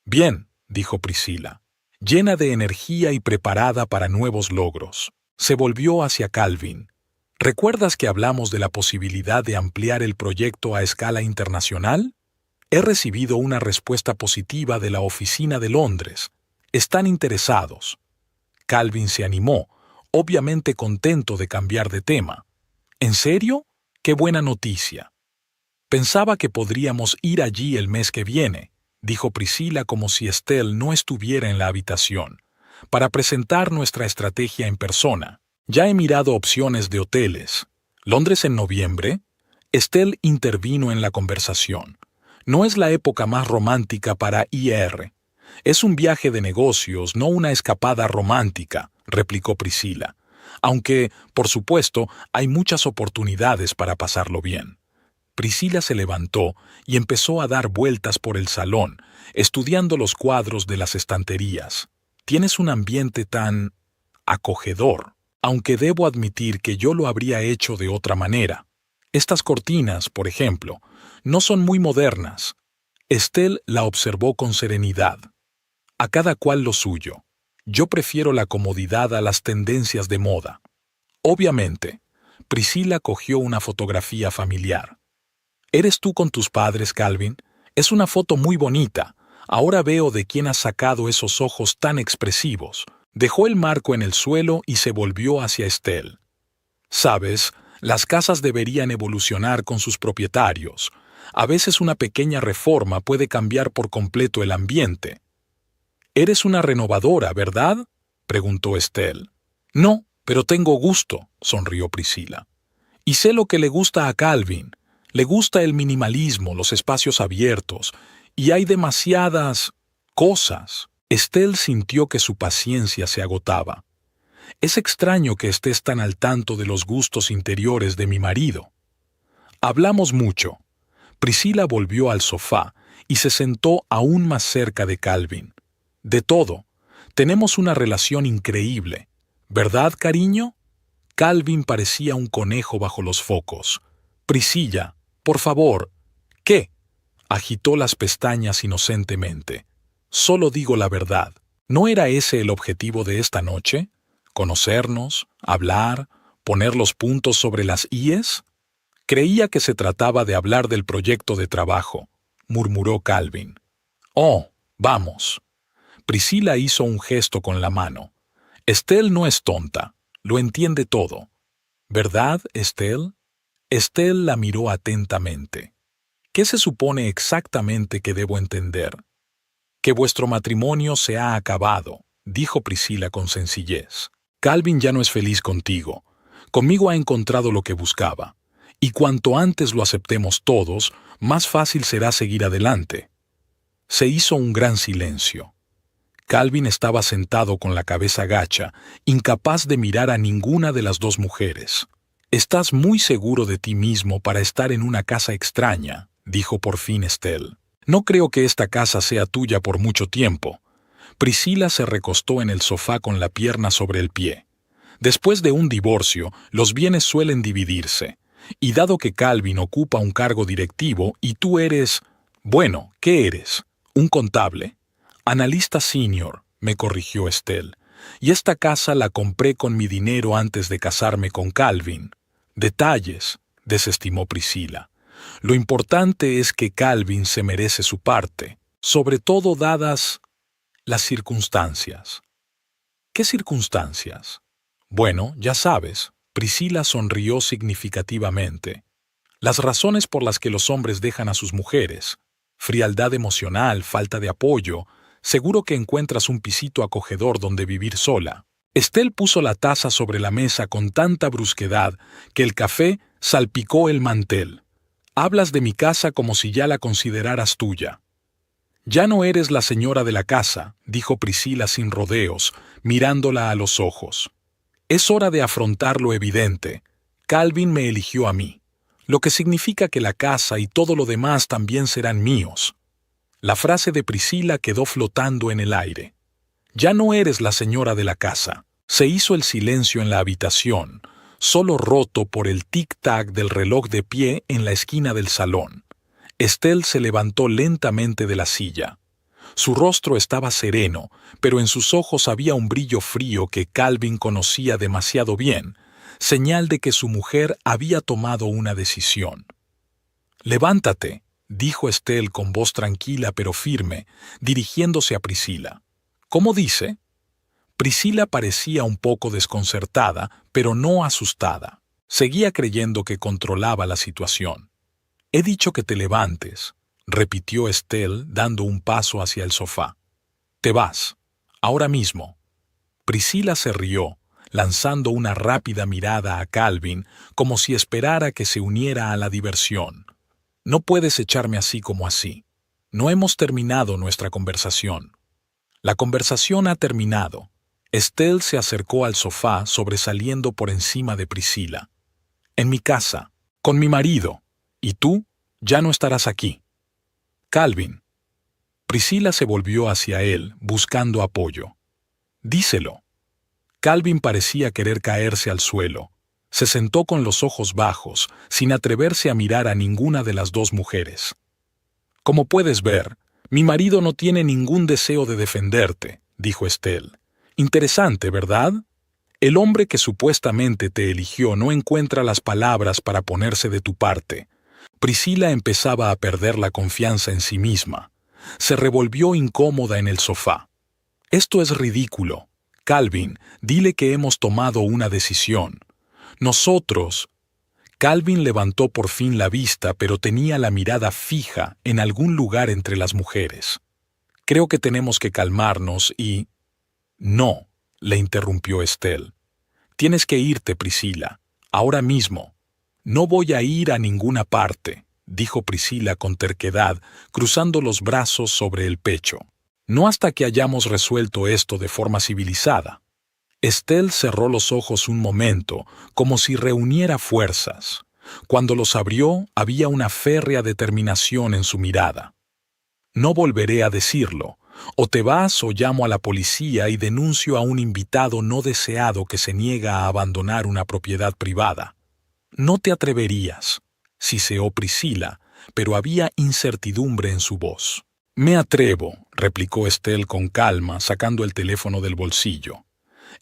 Bien, dijo Priscila, llena de energía y preparada para nuevos logros. Se volvió hacia Calvin. ¿Recuerdas que hablamos de la posibilidad de ampliar el proyecto a escala internacional? He recibido una respuesta positiva de la oficina de Londres. Están interesados. Calvin se animó, obviamente contento de cambiar de tema. ¿En serio? ¡Qué buena noticia! Pensaba que podríamos ir allí el mes que viene, dijo Priscila como si Estelle no estuviera en la habitación, para presentar nuestra estrategia en persona. Ya he mirado opciones de hoteles. ¿Londres en noviembre? Estelle intervino en la conversación. No es la época más romántica para IR. Es un viaje de negocios, no una escapada romántica, replicó Priscila. Aunque, por supuesto, hay muchas oportunidades para pasarlo bien. Priscila se levantó y empezó a dar vueltas por el salón, estudiando los cuadros de las estanterías. Tienes un ambiente tan acogedor, aunque debo admitir que yo lo habría hecho de otra manera. Estas cortinas, por ejemplo, no son muy modernas. Estelle la observó con serenidad. A cada cual lo suyo. Yo prefiero la comodidad a las tendencias de moda. Obviamente, Priscila cogió una fotografía familiar. ¿Eres tú con tus padres, Calvin? Es una foto muy bonita. Ahora veo de quién has sacado esos ojos tan expresivos. Dejó el marco en el suelo y se volvió hacia Estelle. Sabes, las casas deberían evolucionar con sus propietarios. A veces una pequeña reforma puede cambiar por completo el ambiente. «Eres una renovadora, ¿verdad?», preguntó Estelle. «No, pero tengo gusto», sonrió Priscila. «Y sé lo que le gusta a Calvin. Le gusta el minimalismo, los espacios abiertos, y hay demasiadas cosas». Estelle sintió que su paciencia se agotaba. Es extraño que estés tan al tanto de los gustos interiores de mi marido. Hablamos mucho. Priscila volvió al sofá y se sentó aún más cerca de Calvin. De todo. Tenemos una relación increíble. ¿Verdad, cariño? Calvin parecía un conejo bajo los focos. Priscilla, por favor. ¿Qué? Agitó las pestañas inocentemente. Solo digo la verdad. ¿No era ese el objetivo de esta noche? ¿Conocernos, hablar, poner los puntos sobre las íes? Creía que se trataba de hablar del proyecto de trabajo, murmuró Calvin. Oh, vamos. Priscila hizo un gesto con la mano. Estelle no es tonta, lo entiende todo. ¿Verdad, Estelle? Estelle la miró atentamente. ¿Qué se supone exactamente que debo entender? Que vuestro matrimonio se ha acabado, dijo Priscila con sencillez. Calvin ya no es feliz contigo. Conmigo ha encontrado lo que buscaba. Y cuanto antes lo aceptemos todos, más fácil será seguir adelante. Se hizo un gran silencio. Calvin estaba sentado con la cabeza gacha, incapaz de mirar a ninguna de las dos mujeres. «Estás muy seguro de ti mismo para estar en una casa extraña», dijo por fin Estelle. «No creo que esta casa sea tuya por mucho tiempo». Priscila se recostó en el sofá con la pierna sobre el pie. Después de un divorcio, los bienes suelen dividirse. Y dado que Calvin ocupa un cargo directivo y tú eres... Bueno, ¿qué eres? ¿Un contable? Analista senior, me corrigió Estelle. Y esta casa la compré con mi dinero antes de casarme con Calvin. Detalles, desestimó Priscila. Lo importante es que Calvin se merece su parte, sobre todo dadas las circunstancias. ¿Qué circunstancias? Bueno, ya sabes. Priscila sonrió significativamente. Las razones por las que los hombres dejan a sus mujeres. Frialdad emocional, falta de apoyo. Seguro que encuentras un pisito acogedor donde vivir sola. Estelle puso la taza sobre la mesa con tanta brusquedad que el café salpicó el mantel. Hablas de mi casa como si ya la consideraras tuya. Ya no eres la señora de la casa, dijo Priscila sin rodeos, mirándola a los ojos. Es hora de afrontar lo evidente. Calvin me eligió a mí, lo que significa que la casa y todo lo demás también serán míos. La frase de Priscila quedó flotando en el aire. Ya no eres la señora de la casa. Se hizo el silencio en la habitación, solo roto por el tic-tac del reloj de pie en la esquina del salón. Estelle se levantó lentamente de la silla. Su rostro estaba sereno, pero en sus ojos había un brillo frío que Calvin conocía demasiado bien, señal de que su mujer había tomado una decisión. «Levántate», dijo Estelle con voz tranquila pero firme, dirigiéndose a Priscila. «¿Cómo dice?» Priscila parecía un poco desconcertada, pero no asustada. Seguía creyendo que controlaba la situación. «He dicho que te levantes», repitió Estelle dando un paso hacia el sofá. «Te vas. Ahora mismo». Priscila se rió, lanzando una rápida mirada a Calvin como si esperara que se uniera a la diversión. «No puedes echarme así como así. No hemos terminado nuestra conversación». La conversación ha terminado. Estelle se acercó al sofá sobresaliendo por encima de Priscila. «En mi casa, con mi marido. Y tú ya no estarás aquí». «Calvin». Priscila se volvió hacia él, buscando apoyo. «Díselo». Calvin parecía querer caerse al suelo. Se sentó con los ojos bajos, sin atreverse a mirar a ninguna de las dos mujeres. «Como puedes ver, mi marido no tiene ningún deseo de defenderte», dijo Estelle. «Interesante, ¿verdad? El hombre que supuestamente te eligió no encuentra las palabras para ponerse de tu parte». Priscila empezaba a perder la confianza en sí misma. Se revolvió incómoda en el sofá. «Esto es ridículo. Calvin, dile que hemos tomado una decisión. Nosotros...» Calvin levantó por fin la vista, pero tenía la mirada fija en algún lugar entre las mujeres. «Creo que tenemos que calmarnos y...» «No», le interrumpió Estelle. «Tienes que irte, Priscila, ahora mismo». «No voy a ir a ninguna parte», dijo Priscila con terquedad, cruzando los brazos sobre el pecho. «No hasta que hayamos resuelto esto de forma civilizada». Estelle cerró los ojos un momento, como si reuniera fuerzas. Cuando los abrió, había una férrea determinación en su mirada. No volveré a decirlo. O te vas o llamo a la policía y denuncio a un invitado no deseado que se niega a abandonar una propiedad privada. No te atreverías, siseó Priscila, pero había incertidumbre en su voz. Me atrevo, replicó Estelle con calma, sacando el teléfono del bolsillo.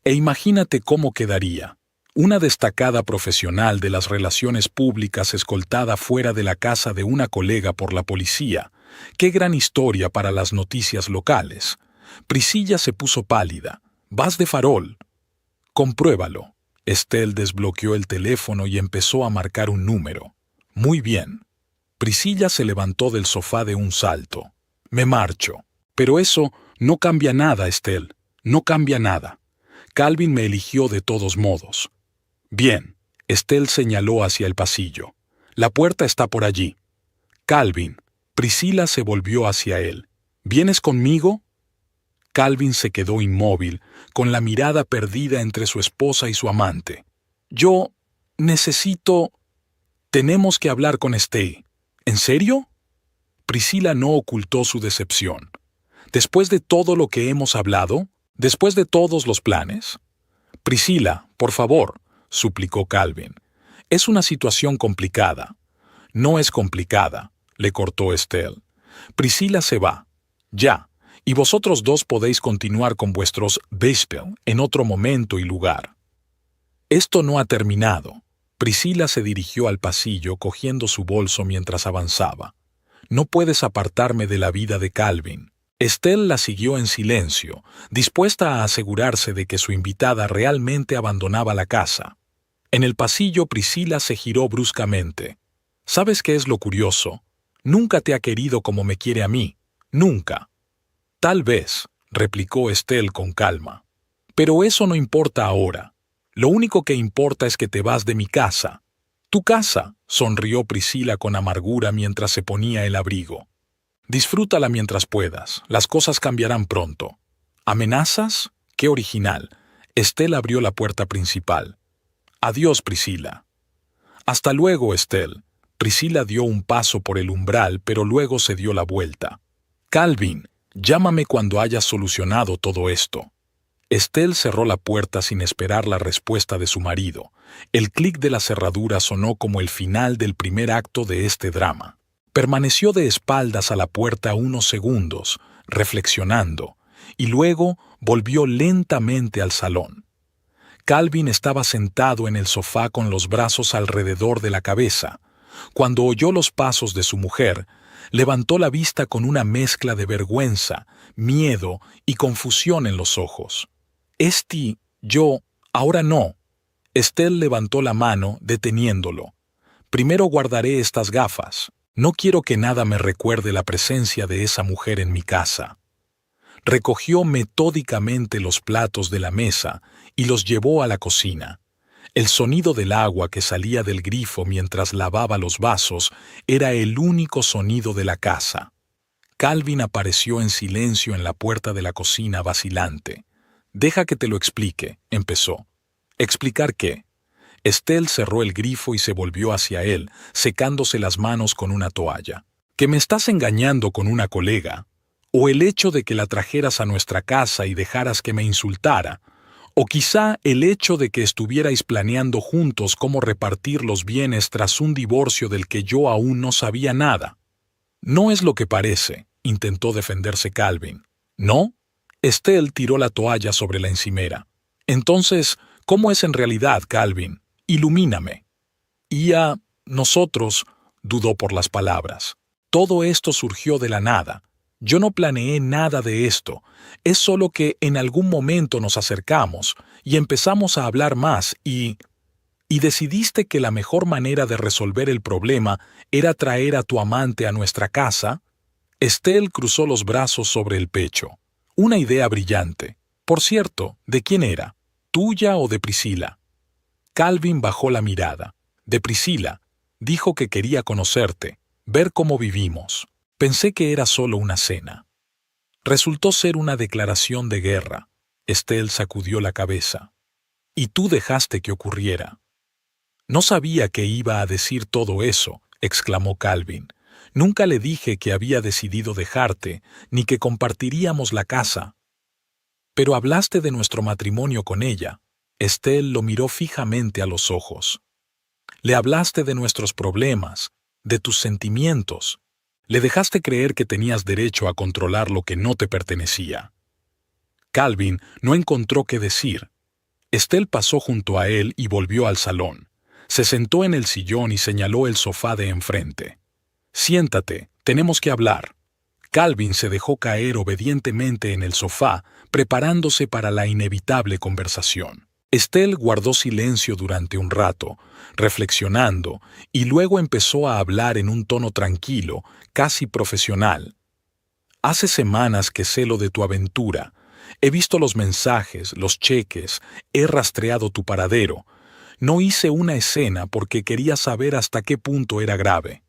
E imagínate cómo quedaría. Una destacada profesional de las relaciones públicas escoltada fuera de la casa de una colega por la policía. ¡Qué gran historia para las noticias locales! Priscilla se puso pálida. «Vas de farol». «Compruébalo». Estelle desbloqueó el teléfono y empezó a marcar un número. «Muy bien». Priscilla se levantó del sofá de un salto. «Me marcho». «Pero eso no cambia nada, Estelle. No cambia nada. Calvin me eligió de todos modos». «Bien». Estelle señaló hacia el pasillo. «La puerta está por allí». «Calvin». Priscila se volvió hacia él. ¿Vienes conmigo? Calvin se quedó inmóvil, con la mirada perdida entre su esposa y su amante. Yo necesito... Tenemos que hablar con Stey. ¿En serio? Priscila no ocultó su decepción. ¿Después de todo lo que hemos hablado? ¿Después de todos los planes? Priscila, por favor, suplicó Calvin. Es una situación complicada. No es complicada, le cortó Estelle. Priscila se va. Ya. Y vosotros dos podéis continuar con vuestros Bespel en otro momento y lugar. Esto no ha terminado. Priscila se dirigió al pasillo cogiendo su bolso mientras avanzaba. No puedes apartarme de la vida de Calvin. Estelle la siguió en silencio, dispuesta a asegurarse de que su invitada realmente abandonaba la casa. En el pasillo Priscila se giró bruscamente. ¿Sabes qué es lo curioso? Nunca te ha querido como me quiere a mí. Nunca. Tal vez, replicó Estelle con calma. Pero eso no importa ahora. Lo único que importa es que te vas de mi casa. Tu casa, sonrió Priscila con amargura mientras se ponía el abrigo. Disfrútala mientras puedas. Las cosas cambiarán pronto. ¿Amenazas? ¡Qué original! Estelle abrió la puerta principal. Adiós, Priscila. Hasta luego, Estelle. Priscila dio un paso por el umbral, pero luego se dio la vuelta. Calvin, llámame cuando hayas solucionado todo esto. Estelle cerró la puerta sin esperar la respuesta de su marido. El clic de la cerradura sonó como el final del primer acto de este drama. Permaneció de espaldas a la puerta unos segundos, reflexionando, y luego volvió lentamente al salón. Calvin estaba sentado en el sofá con los brazos alrededor de la cabeza. Cuando oyó los pasos de su mujer, levantó la vista con una mezcla de vergüenza, miedo y confusión en los ojos. Ahora no. Estelle levantó la mano, deteniéndolo. Primero guardaré estas gafas. No quiero que nada me recuerde la presencia de esa mujer en mi casa. Recogió metódicamente los platos de la mesa y los llevó a la cocina. El sonido del agua que salía del grifo mientras lavaba los vasos era el único sonido de la casa. Calvin apareció en silencio en la puerta de la cocina vacilante. «Deja que te lo explique», empezó. «¿Explicar qué?» Estelle cerró el grifo y se volvió hacia él, secándose las manos con una toalla. «¿Que me estás engañando con una colega? ¿O el hecho de que la trajeras a nuestra casa y dejaras que me insultara? ¿O quizá el hecho de que estuvierais planeando juntos cómo repartir los bienes tras un divorcio del que yo aún no sabía nada?» «No es lo que parece», intentó defenderse Calvin. «¿No?» Estelle tiró la toalla sobre la encimera. «Entonces, ¿cómo es en realidad, Calvin? Ilumíname». «Y a nosotros», dudó por las palabras. «Todo esto surgió de la nada. Yo no planeé nada de esto. Es solo que en algún momento nos acercamos y empezamos a hablar más y decidiste que la mejor manera de resolver el problema era traer a tu amante a nuestra casa». Estelle cruzó los brazos sobre el pecho. «Una idea brillante. Por cierto, ¿de quién era? ¿Tuya o de Priscila?» Calvin bajó la mirada. «De Priscila. Dijo que quería conocerte, ver cómo vivimos. Pensé que era solo una cena». Resultó ser una declaración de guerra. Estelle sacudió la cabeza. Y tú dejaste que ocurriera. No sabía que iba a decir todo eso, exclamó Calvin. Nunca le dije que había decidido dejarte, ni que compartiríamos la casa. Pero hablaste de nuestro matrimonio con ella. Estelle lo miró fijamente a los ojos. Le hablaste de nuestros problemas, de tus sentimientos. Le dejaste creer que tenías derecho a controlar lo que no te pertenecía. Calvin no encontró qué decir. Estelle pasó junto a él y volvió al salón. Se sentó en el sillón y señaló el sofá de enfrente. «Siéntate, tenemos que hablar». Calvin se dejó caer obedientemente en el sofá, preparándose para la inevitable conversación. Estelle guardó silencio durante un rato, reflexionando, y luego empezó a hablar en un tono tranquilo, casi profesional. «Hace semanas que sé lo de tu aventura. He visto los mensajes, los cheques, he rastreado tu paradero. No hice una escena porque quería saber hasta qué punto era grave.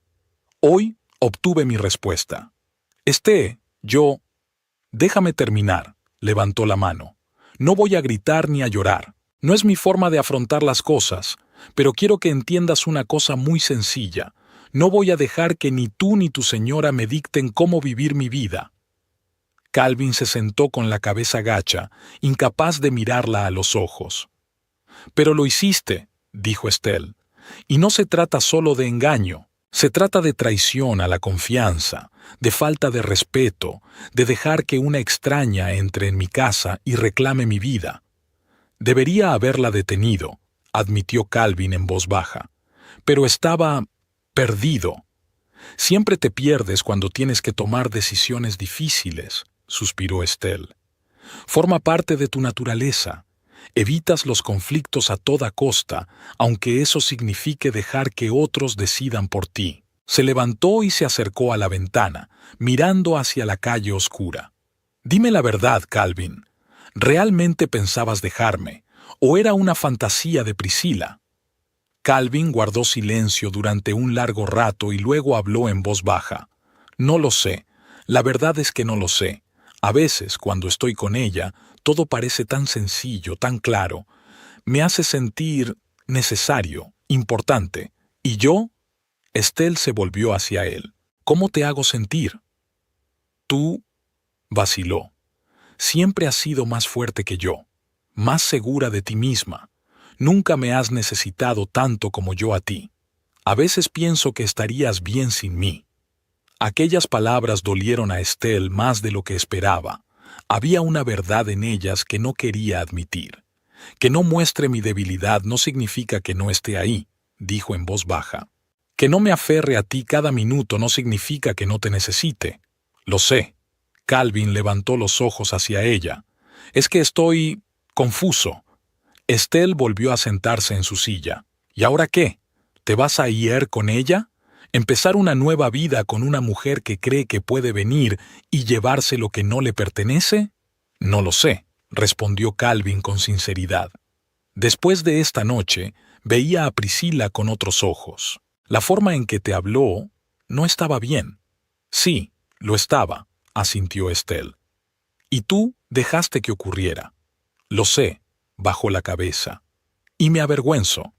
Hoy obtuve mi respuesta. Yo... Déjame terminar», levantó la mano. «No voy a gritar ni a llorar. No es mi forma de afrontar las cosas, pero quiero que entiendas una cosa muy sencilla. No voy a dejar que ni tú ni tu señora me dicten cómo vivir mi vida». Calvin se sentó con la cabeza gacha, incapaz de mirarla a los ojos. «Pero lo hiciste», dijo Estelle, «y no se trata solo de engaño. Se trata de traición a la confianza, de falta de respeto, de dejar que una extraña entre en mi casa y reclame mi vida». «Debería haberla detenido», admitió Calvin en voz baja. «Pero estaba perdido». «Siempre te pierdes cuando tienes que tomar decisiones difíciles», suspiró Estelle. «Forma parte de tu naturaleza. Evitas los conflictos a toda costa, aunque eso signifique dejar que otros decidan por ti». Se levantó y se acercó a la ventana, mirando hacia la calle oscura. «Dime la verdad, Calvin. ¿Realmente pensabas dejarme? ¿O era una fantasía de Priscila?» Calvin guardó silencio durante un largo rato y luego habló en voz baja. «No lo sé. La verdad es que no lo sé. A veces, cuando estoy con ella, todo parece tan sencillo, tan claro. Me hace sentir necesario, importante. ¿Y yo?» Estelle se volvió hacia él. «¿Cómo te hago sentir?» «Tú», vaciló. «Siempre has sido más fuerte que yo, más segura de ti misma. Nunca me has necesitado tanto como yo a ti. A veces pienso que estarías bien sin mí». Aquellas palabras dolieron a Estelle más de lo que esperaba. Había una verdad en ellas que no quería admitir. «Que no muestre mi debilidad no significa que no esté ahí», dijo en voz baja. «Que no me aferre a ti cada minuto no significa que no te necesite». «Lo sé». Calvin levantó los ojos hacia ella. «Es que estoy confuso». Estelle volvió a sentarse en su silla. «¿Y ahora qué? ¿Te vas a ir con ella? ¿Empezar una nueva vida con una mujer que cree que puede venir y llevarse lo que no le pertenece?» «No lo sé», respondió Calvin con sinceridad. «Después de esta noche, veía a Priscila con otros ojos. La forma en que te habló no estaba bien». «Sí, lo estaba», asintió Estelle. «Y tú dejaste que ocurriera». «Lo sé», bajó la cabeza. «Y me avergüenzo».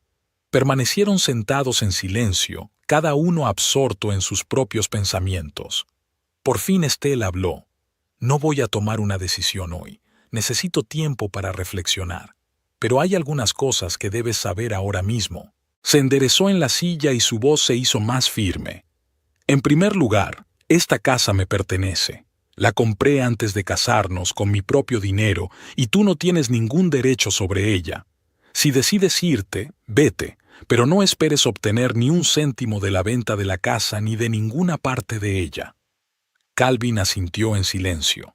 Permanecieron sentados en silencio, cada uno absorto en sus propios pensamientos. Por fin Estelle habló. «No voy a tomar una decisión hoy. Necesito tiempo para reflexionar. Pero hay algunas cosas que debes saber ahora mismo». Se enderezó en la silla y su voz se hizo más firme. «En primer lugar, esta casa me pertenece. La compré antes de casarnos con mi propio dinero y tú no tienes ningún derecho sobre ella. Si decides irte, vete, pero no esperes obtener ni un céntimo de la venta de la casa ni de ninguna parte de ella». Calvin asintió en silencio.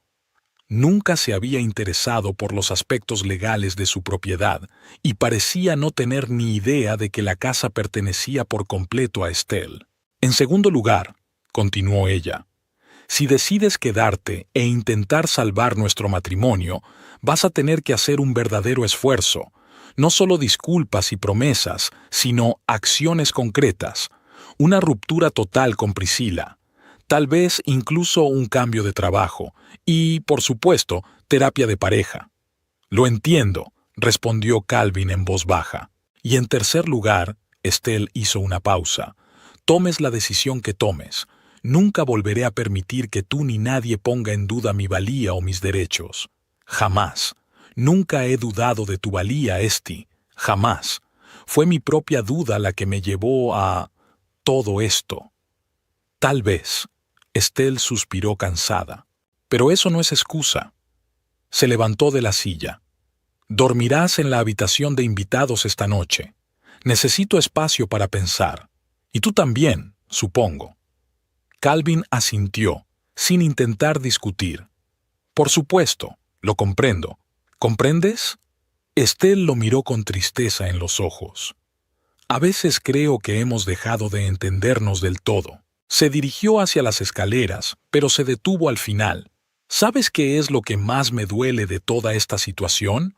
Nunca se había interesado por los aspectos legales de su propiedad y parecía no tener ni idea de que la casa pertenecía por completo a Estelle. «En segundo lugar», continuó ella, «si decides quedarte e intentar salvar nuestro matrimonio, vas a tener que hacer un verdadero esfuerzo. No solo disculpas y promesas, sino acciones concretas. Una ruptura total con Priscila. Tal vez incluso un cambio de trabajo. Y, por supuesto, terapia de pareja». Lo entiendo, respondió Calvin en voz baja. Y en tercer lugar, Estelle hizo una pausa. Tomes la decisión que tomes. Nunca volveré a permitir que tú ni nadie ponga en duda mi valía o mis derechos. Jamás. Nunca he dudado de tu valía, Esti. Jamás. Fue mi propia duda la que me llevó a todo esto. Tal vez. Estelle suspiró cansada. Pero eso no es excusa. Se levantó de la silla. Dormirás en la habitación de invitados esta noche. Necesito espacio para pensar. Y tú también, supongo. Calvin asintió, sin intentar discutir. Por supuesto, lo comprendo. ¿Comprendes? Estelle lo miró con tristeza en los ojos. A veces creo que hemos dejado de entendernos del todo. Se dirigió hacia las escaleras, pero se detuvo al final. ¿Sabes qué es lo que más me duele de toda esta situación?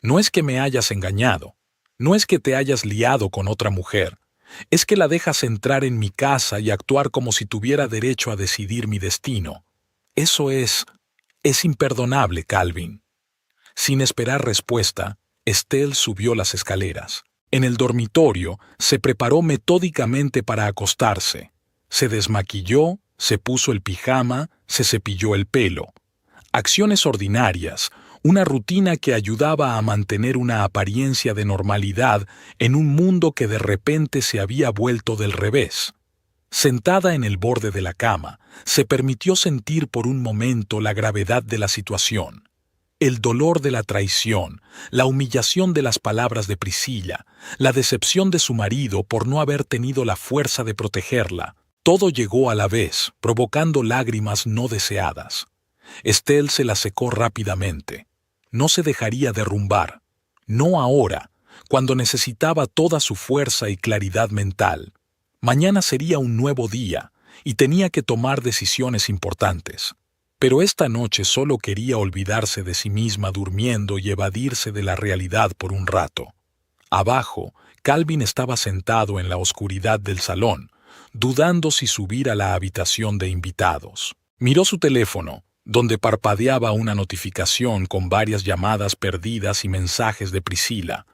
No es que me hayas engañado. No es que te hayas liado con otra mujer. Es que la dejas entrar en mi casa y actuar como si tuviera derecho a decidir mi destino. Eso es imperdonable, Calvin. Sin esperar respuesta, Estelle subió las escaleras. En el dormitorio, se preparó metódicamente para acostarse. Se desmaquilló, se puso el pijama, se cepilló el pelo. Acciones ordinarias, una rutina que ayudaba a mantener una apariencia de normalidad en un mundo que de repente se había vuelto del revés. Sentada en el borde de la cama, se permitió sentir por un momento la gravedad de la situación. El dolor de la traición, la humillación de las palabras de Priscilla, la decepción de su marido por no haber tenido la fuerza de protegerla, todo llegó a la vez, provocando lágrimas no deseadas. Estelle se las secó rápidamente. No se dejaría derrumbar. No ahora, cuando necesitaba toda su fuerza y claridad mental. Mañana sería un nuevo día, y tenía que tomar decisiones importantes. Pero esta noche solo quería olvidarse de sí misma durmiendo y evadirse de la realidad por un rato. Abajo, Calvin estaba sentado en la oscuridad del salón, dudando si subir a la habitación de invitados. Miró su teléfono, donde parpadeaba una notificación con varias llamadas perdidas y mensajes de Priscilla.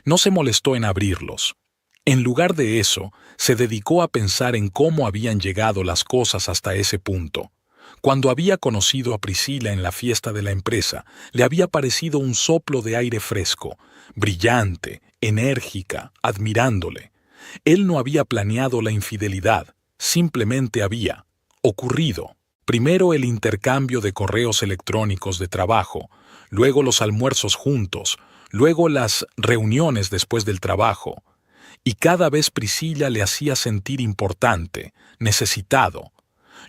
No se molestó en abrirlos. En lugar de eso, se dedicó a pensar en cómo habían llegado las cosas hasta ese punto. Cuando había conocido a Priscilla en la fiesta de la empresa, le había parecido un soplo de aire fresco, brillante, enérgica, admirándole. Él no había planeado la infidelidad, simplemente había ocurrido. Primero el intercambio de correos electrónicos de trabajo, luego los almuerzos juntos, luego las reuniones después del trabajo. Y cada vez Priscilla le hacía sentir importante, necesitado.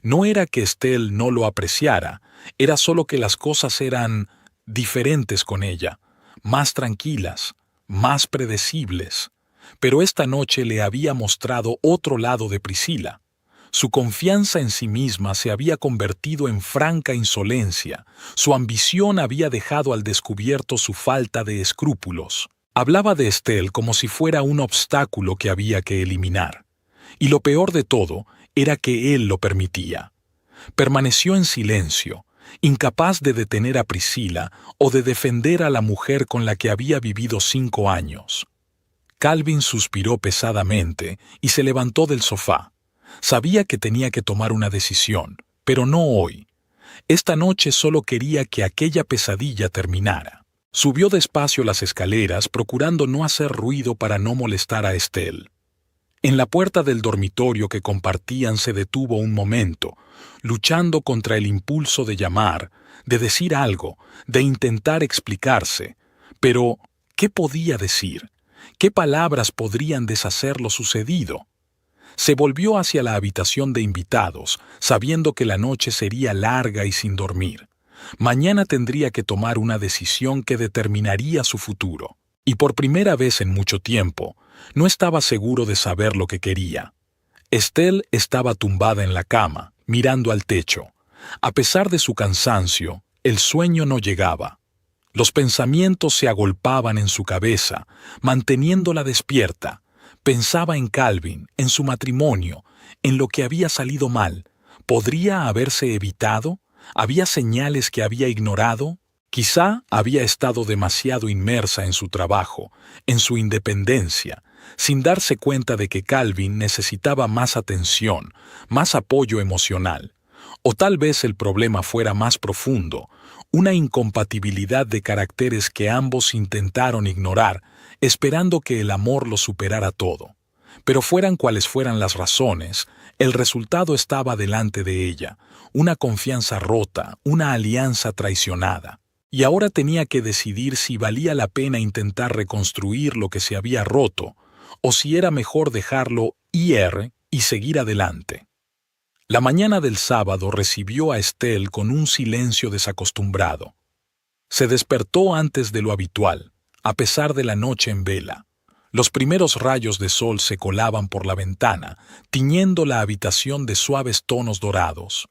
No era que Estelle no lo apreciara, era solo que las cosas eran diferentes con ella, más tranquilas, más predecibles. Pero esta noche le había mostrado otro lado de Priscilla. Su confianza en sí misma se había convertido en franca insolencia, su ambición había dejado al descubierto su falta de escrúpulos. Hablaba de Estelle como si fuera un obstáculo que había que eliminar. Y lo peor de todo era que él lo permitía. Permaneció en silencio, incapaz de detener a Priscilla o de defender a la mujer con la que había vivido 5 años. Calvin suspiró pesadamente y se levantó del sofá. Sabía que tenía que tomar una decisión, pero no hoy. Esta noche solo quería que aquella pesadilla terminara. Subió despacio las escaleras, procurando no hacer ruido para no molestar a Estelle. En la puerta del dormitorio que compartían se detuvo un momento, luchando contra el impulso de llamar, de decir algo, de intentar explicarse. Pero, ¿qué podía decir? ¿Qué palabras podrían deshacer lo sucedido? Se volvió hacia la habitación de invitados, sabiendo que la noche sería larga y sin dormir. Mañana tendría que tomar una decisión que determinaría su futuro. Y por primera vez en mucho tiempo, no estaba seguro de saber lo que quería. Estelle estaba tumbada en la cama, mirando al techo. A pesar de su cansancio, el sueño no llegaba. Los pensamientos se agolpaban en su cabeza, manteniéndola despierta. Pensaba en Calvin, en su matrimonio, en lo que había salido mal. ¿Podría haberse evitado? ¿Había señales que había ignorado? Quizá había estado demasiado inmersa en su trabajo, en su independencia, sin darse cuenta de que Calvin necesitaba más atención, más apoyo emocional. O tal vez el problema fuera más profundo, una incompatibilidad de caracteres que ambos intentaron ignorar, esperando que el amor lo superara todo. Pero fueran cuales fueran las razones, el resultado estaba delante de ella, una confianza rota, una alianza traicionada. Y ahora tenía que decidir si valía la pena intentar reconstruir lo que se había roto, o si era mejor dejarlo ir y seguir adelante. La mañana del sábado recibió a Estelle con un silencio desacostumbrado. Se despertó antes de lo habitual, a pesar de la noche en vela. Los primeros rayos de sol se colaban por la ventana, tiñendo la habitación de suaves tonos dorados.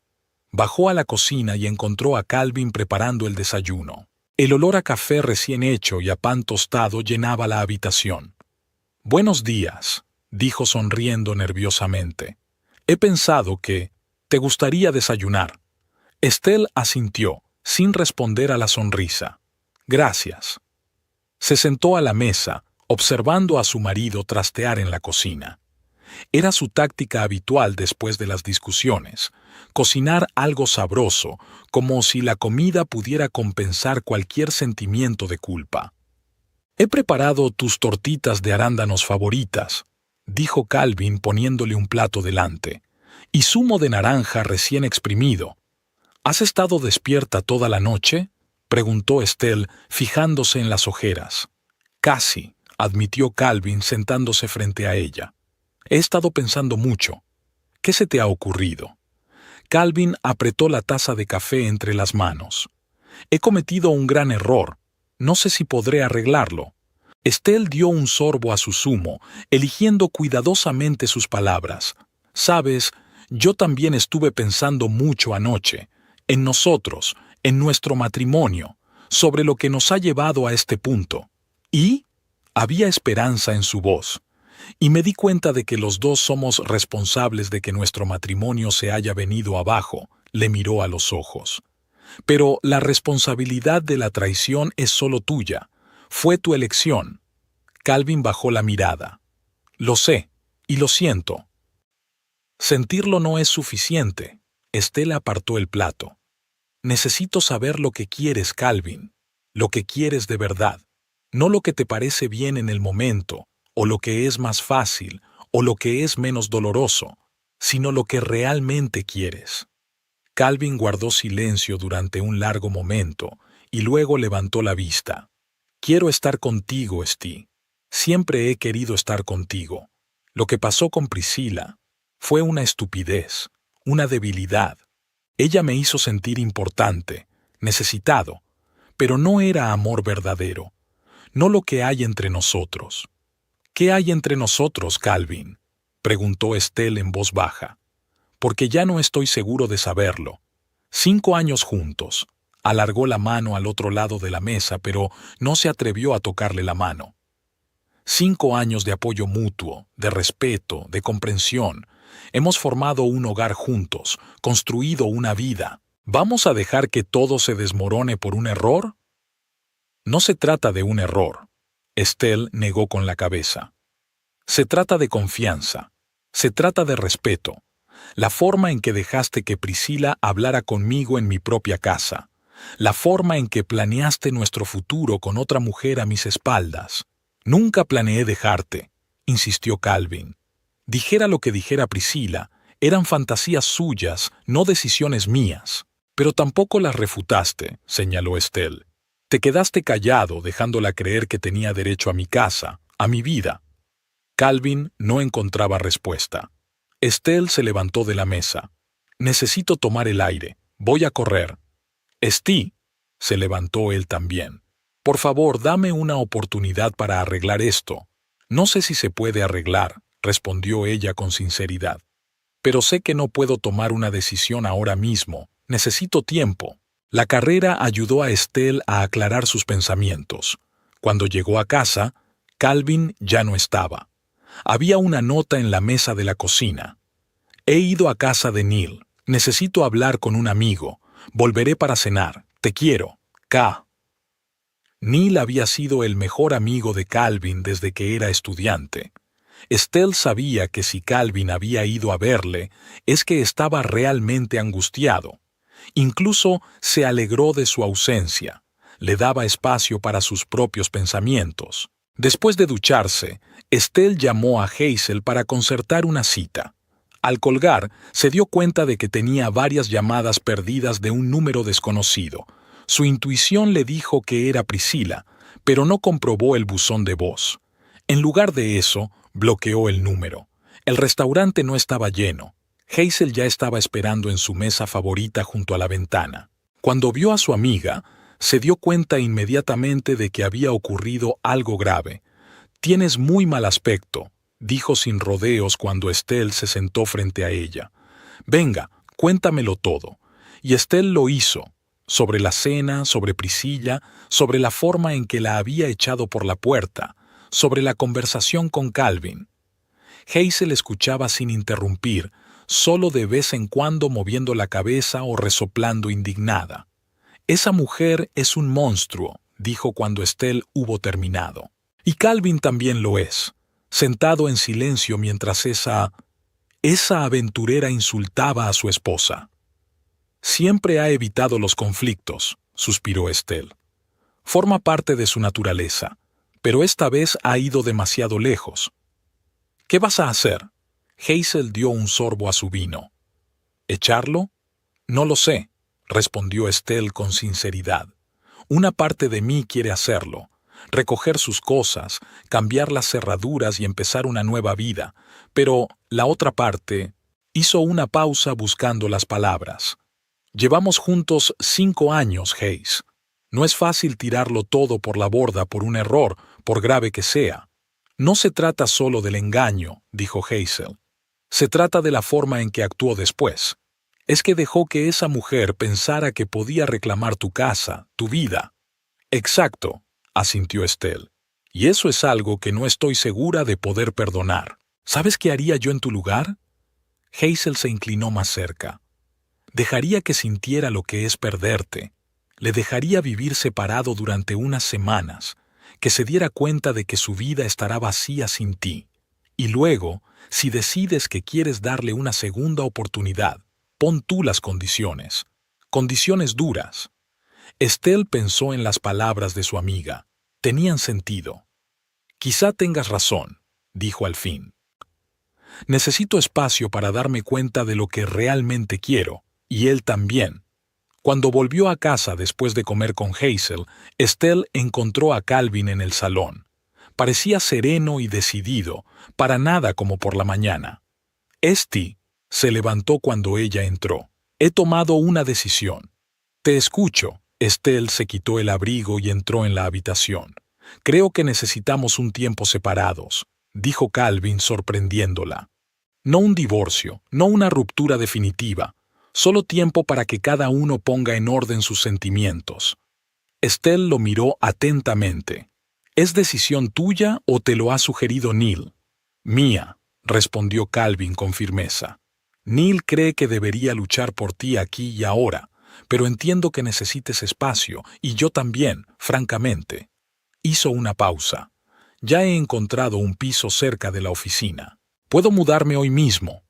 Bajó a la cocina y encontró a Calvin preparando el desayuno. El olor a café recién hecho y a pan tostado llenaba la habitación. «Buenos días», dijo sonriendo nerviosamente. «He pensado que te gustaría desayunar». Estelle asintió, sin responder a la sonrisa. «Gracias». Se sentó a la mesa, observando a su marido trastear en la cocina. Era su táctica habitual después de las discusiones, cocinar algo sabroso, como si la comida pudiera compensar cualquier sentimiento de culpa. «He preparado tus tortitas de arándanos favoritas», dijo Calvin poniéndole un plato delante, «y zumo de naranja recién exprimido». «¿Has estado despierta toda la noche?», preguntó Estelle, fijándose en las ojeras. «Casi», admitió Calvin sentándose frente a ella. «He estado pensando mucho. ¿Qué se te ha ocurrido?» Calvin apretó la taza de café entre las manos. «He cometido un gran error. No sé si podré arreglarlo». Estelle dio un sorbo a su zumo, eligiendo cuidadosamente sus palabras. «Sabes, yo también estuve pensando mucho anoche, en nosotros, en nuestro matrimonio, sobre lo que nos ha llevado a este punto. Y había esperanza en su voz. Y me di cuenta de que los dos somos responsables de que nuestro matrimonio se haya venido abajo», le miró a los ojos. «Pero la responsabilidad de la traición es solo tuya. Fue tu elección». Calvin bajó la mirada. «Lo sé, y lo siento». «Sentirlo no es suficiente». Estelle apartó el plato. «Necesito saber lo que quieres, Calvin, lo que quieres de verdad, no lo que te parece bien en el momento, o lo que es más fácil, o lo que es menos doloroso, sino lo que realmente quieres». Calvin guardó silencio durante un largo momento y luego levantó la vista. «Quiero estar contigo, Steve. Siempre he querido estar contigo. Lo que pasó con Priscilla fue una estupidez, una debilidad. Ella me hizo sentir importante, necesitado, pero no era amor verdadero, no lo que hay entre nosotros». «¿Qué hay entre nosotros, Calvin?», preguntó Estelle en voz baja. «Porque ya no estoy seguro de saberlo. 5 años juntos». Alargó la mano al otro lado de la mesa, pero no se atrevió a tocarle la mano. 5 años de apoyo mutuo, de respeto, de comprensión. Hemos formado un hogar juntos, construido una vida. ¿Vamos a dejar que todo se desmorone por un error? No se trata de un error. Estelle negó con la cabeza. Se trata de confianza. Se trata de respeto. La forma en que dejaste que Priscilla hablara conmigo en mi propia casa. La forma en que planeaste nuestro futuro con otra mujer a mis espaldas. «Nunca planeé dejarte», insistió Calvin. «Dijera lo que dijera Priscilla, eran fantasías suyas, no decisiones mías». «Pero tampoco las refutaste», señaló Estelle. «Te quedaste callado, dejándola creer que tenía derecho a mi casa, a mi vida». Calvin no encontraba respuesta. Estelle se levantó de la mesa. «Necesito tomar el aire. Voy a correr». «Steve», se levantó él también. «Por favor, dame una oportunidad para arreglar esto». «No sé si se puede arreglar», respondió ella con sinceridad. «Pero sé que no puedo tomar una decisión ahora mismo. Necesito tiempo». La carrera ayudó a Estelle a aclarar sus pensamientos. Cuando llegó a casa, Calvin ya no estaba. Había una nota en la mesa de la cocina. «He ido a casa de Neil. Necesito hablar con un amigo. Volveré para cenar. Te quiero. K». Neil había sido el mejor amigo de Calvin desde que era estudiante. Estelle sabía que si Calvin había ido a verle, es que estaba realmente angustiado. Incluso se alegró de su ausencia. Le daba espacio para sus propios pensamientos. Después de ducharse, Estelle llamó a Hazel para concertar una cita. Al colgar, se dio cuenta de que tenía varias llamadas perdidas de un número desconocido. Su intuición le dijo que era Priscilla, pero no comprobó el buzón de voz. En lugar de eso, bloqueó el número. El restaurante no estaba lleno. Hazel ya estaba esperando en su mesa favorita junto a la ventana. Cuando vio a su amiga, se dio cuenta inmediatamente de que había ocurrido algo grave. «Tienes muy mal aspecto», dijo sin rodeos cuando Estelle se sentó frente a ella. «Venga, cuéntamelo todo». Y Estelle lo hizo. Sobre la cena, sobre Priscilla, sobre la forma en que la había echado por la puerta, sobre la conversación con Calvin. Hazel escuchaba sin interrumpir, solo de vez en cuando moviendo la cabeza o resoplando indignada. «Esa mujer es un monstruo», dijo cuando Estelle hubo terminado. «Y Calvin también lo es», sentado en silencio mientras esa aventurera insultaba a su esposa. «Siempre ha evitado los conflictos», suspiró Estelle. «Forma parte de su naturaleza, pero esta vez ha ido demasiado lejos». «¿Qué vas a hacer?» Hazel dio un sorbo a su vino. «¿Echarlo? No lo sé», respondió Estelle con sinceridad. «Una parte de mí quiere hacerlo, recoger sus cosas, cambiar las cerraduras y empezar una nueva vida, pero la otra parte...» Hizo una pausa buscando las palabras. «Llevamos juntos 5 años, Hayes. No es fácil tirarlo todo por la borda por un error, por grave que sea. No se trata solo del engaño», dijo Hazel. «Se trata de la forma en que actuó después. Es que dejó que esa mujer pensara que podía reclamar tu casa, tu vida». «Exacto», asintió Estelle. «Y eso es algo que no estoy segura de poder perdonar. ¿Sabes qué haría yo en tu lugar?» Hazel se inclinó más cerca. «Dejaría que sintiera lo que es perderte. Le dejaría vivir separado durante unas semanas, que se diera cuenta de que su vida estará vacía sin ti. Y luego, si decides que quieres darle una segunda oportunidad, pon tú las condiciones. Condiciones duras». Estelle pensó en las palabras de su amiga. Tenían sentido. «Quizá tengas razón», dijo al fin. «Necesito espacio para darme cuenta de lo que realmente quiero, y él también». Cuando volvió a casa después de comer con Hazel, Estelle encontró a Calvin en el salón. Parecía sereno y decidido, para nada como por la mañana. «Esti», se levantó cuando ella entró. «He tomado una decisión». «Te escucho». Estelle se quitó el abrigo y entró en la habitación. «Creo que necesitamos un tiempo separados», dijo Calvin sorprendiéndola. «No un divorcio, no una ruptura definitiva, solo tiempo para que cada uno ponga en orden sus sentimientos». Estelle lo miró atentamente. «¿Es decisión tuya o te lo ha sugerido Neil?» «Mía», respondió Calvin con firmeza. «Neil cree que debería luchar por ti aquí y ahora, pero entiendo que necesites espacio, y yo también, francamente». Hizo una pausa. «Ya he encontrado un piso cerca de la oficina. Puedo mudarme hoy mismo».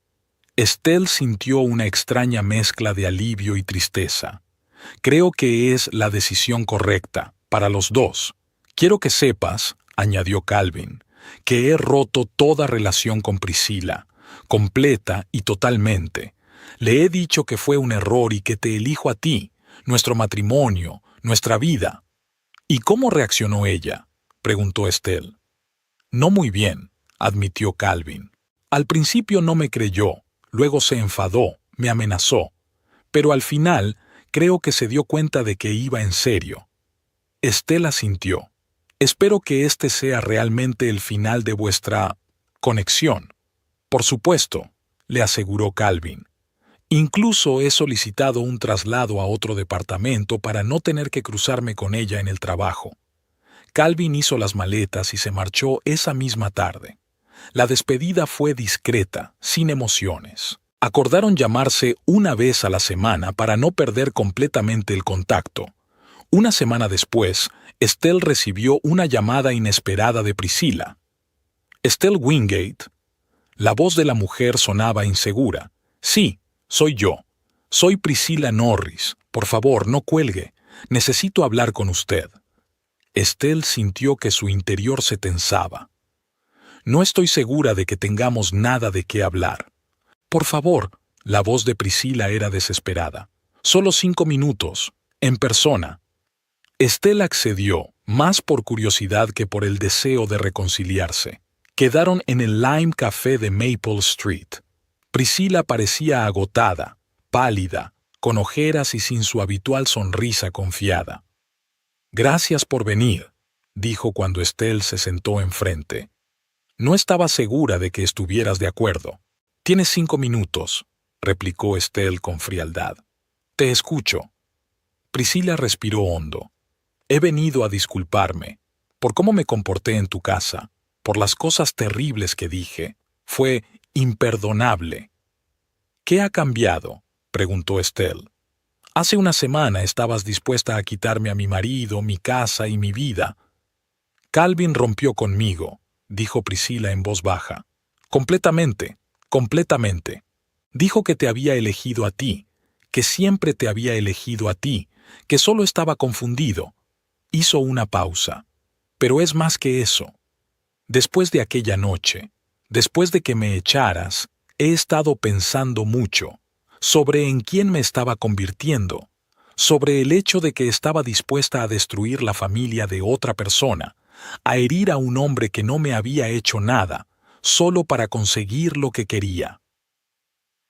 Estelle sintió una extraña mezcla de alivio y tristeza. «Creo que es la decisión correcta, para los dos. Quiero que sepas», añadió Calvin, «que he roto toda relación con Priscilla, completa y totalmente. Le he dicho que fue un error y que te elijo a ti, nuestro matrimonio, nuestra vida». «¿Y cómo reaccionó ella?», preguntó Estelle. «No muy bien», admitió Calvin. «Al principio no me creyó, luego se enfadó, me amenazó, pero al final creo que se dio cuenta de que iba en serio». Estelle asintió. «Espero que este sea realmente el final de vuestra conexión». «Por supuesto», le aseguró Calvin. «Incluso he solicitado un traslado a otro departamento para no tener que cruzarme con ella en el trabajo». Calvin hizo las maletas y se marchó esa misma tarde. La despedida fue discreta, sin emociones. Acordaron llamarse una vez a la semana para no perder completamente el contacto. Una semana después, Estelle recibió una llamada inesperada de Priscilla. «Estelle Wingate». La voz de la mujer sonaba insegura. «Sí, soy yo. Soy Priscilla Norris. Por favor, no cuelgue. Necesito hablar con usted». Estelle sintió que su interior se tensaba. «No estoy segura de que tengamos nada de qué hablar». «Por favor», la voz de Priscilla era desesperada. «Solo 5 minutos, en persona». Estelle accedió, más por curiosidad que por el deseo de reconciliarse. Quedaron en el Lime Café de Maple Street. Priscilla parecía agotada, pálida, con ojeras y sin su habitual sonrisa confiada. «Gracias por venir», dijo cuando Estelle se sentó enfrente. «No estaba segura de que estuvieras de acuerdo». «Tienes 5 minutos», replicó Estelle con frialdad. «Te escucho». Priscilla respiró hondo. «He venido a disculparme por cómo me comporté en tu casa, por las cosas terribles que dije. Fue imperdonable». «¿Qué ha cambiado?», preguntó Estelle. «Hace una semana estabas dispuesta a quitarme a mi marido, mi casa y mi vida». «Calvin rompió conmigo», dijo Priscilla en voz baja. «Completamente, completamente. Dijo que te había elegido a ti, que siempre te había elegido a ti, que solo estaba confundido». Hizo una pausa. «Pero es más que eso. Después de aquella noche, después de que me echaras, he estado pensando mucho sobre en quién me estaba convirtiendo, sobre el hecho de que estaba dispuesta a destruir la familia de otra persona, a herir a un hombre que no me había hecho nada, solo para conseguir lo que quería».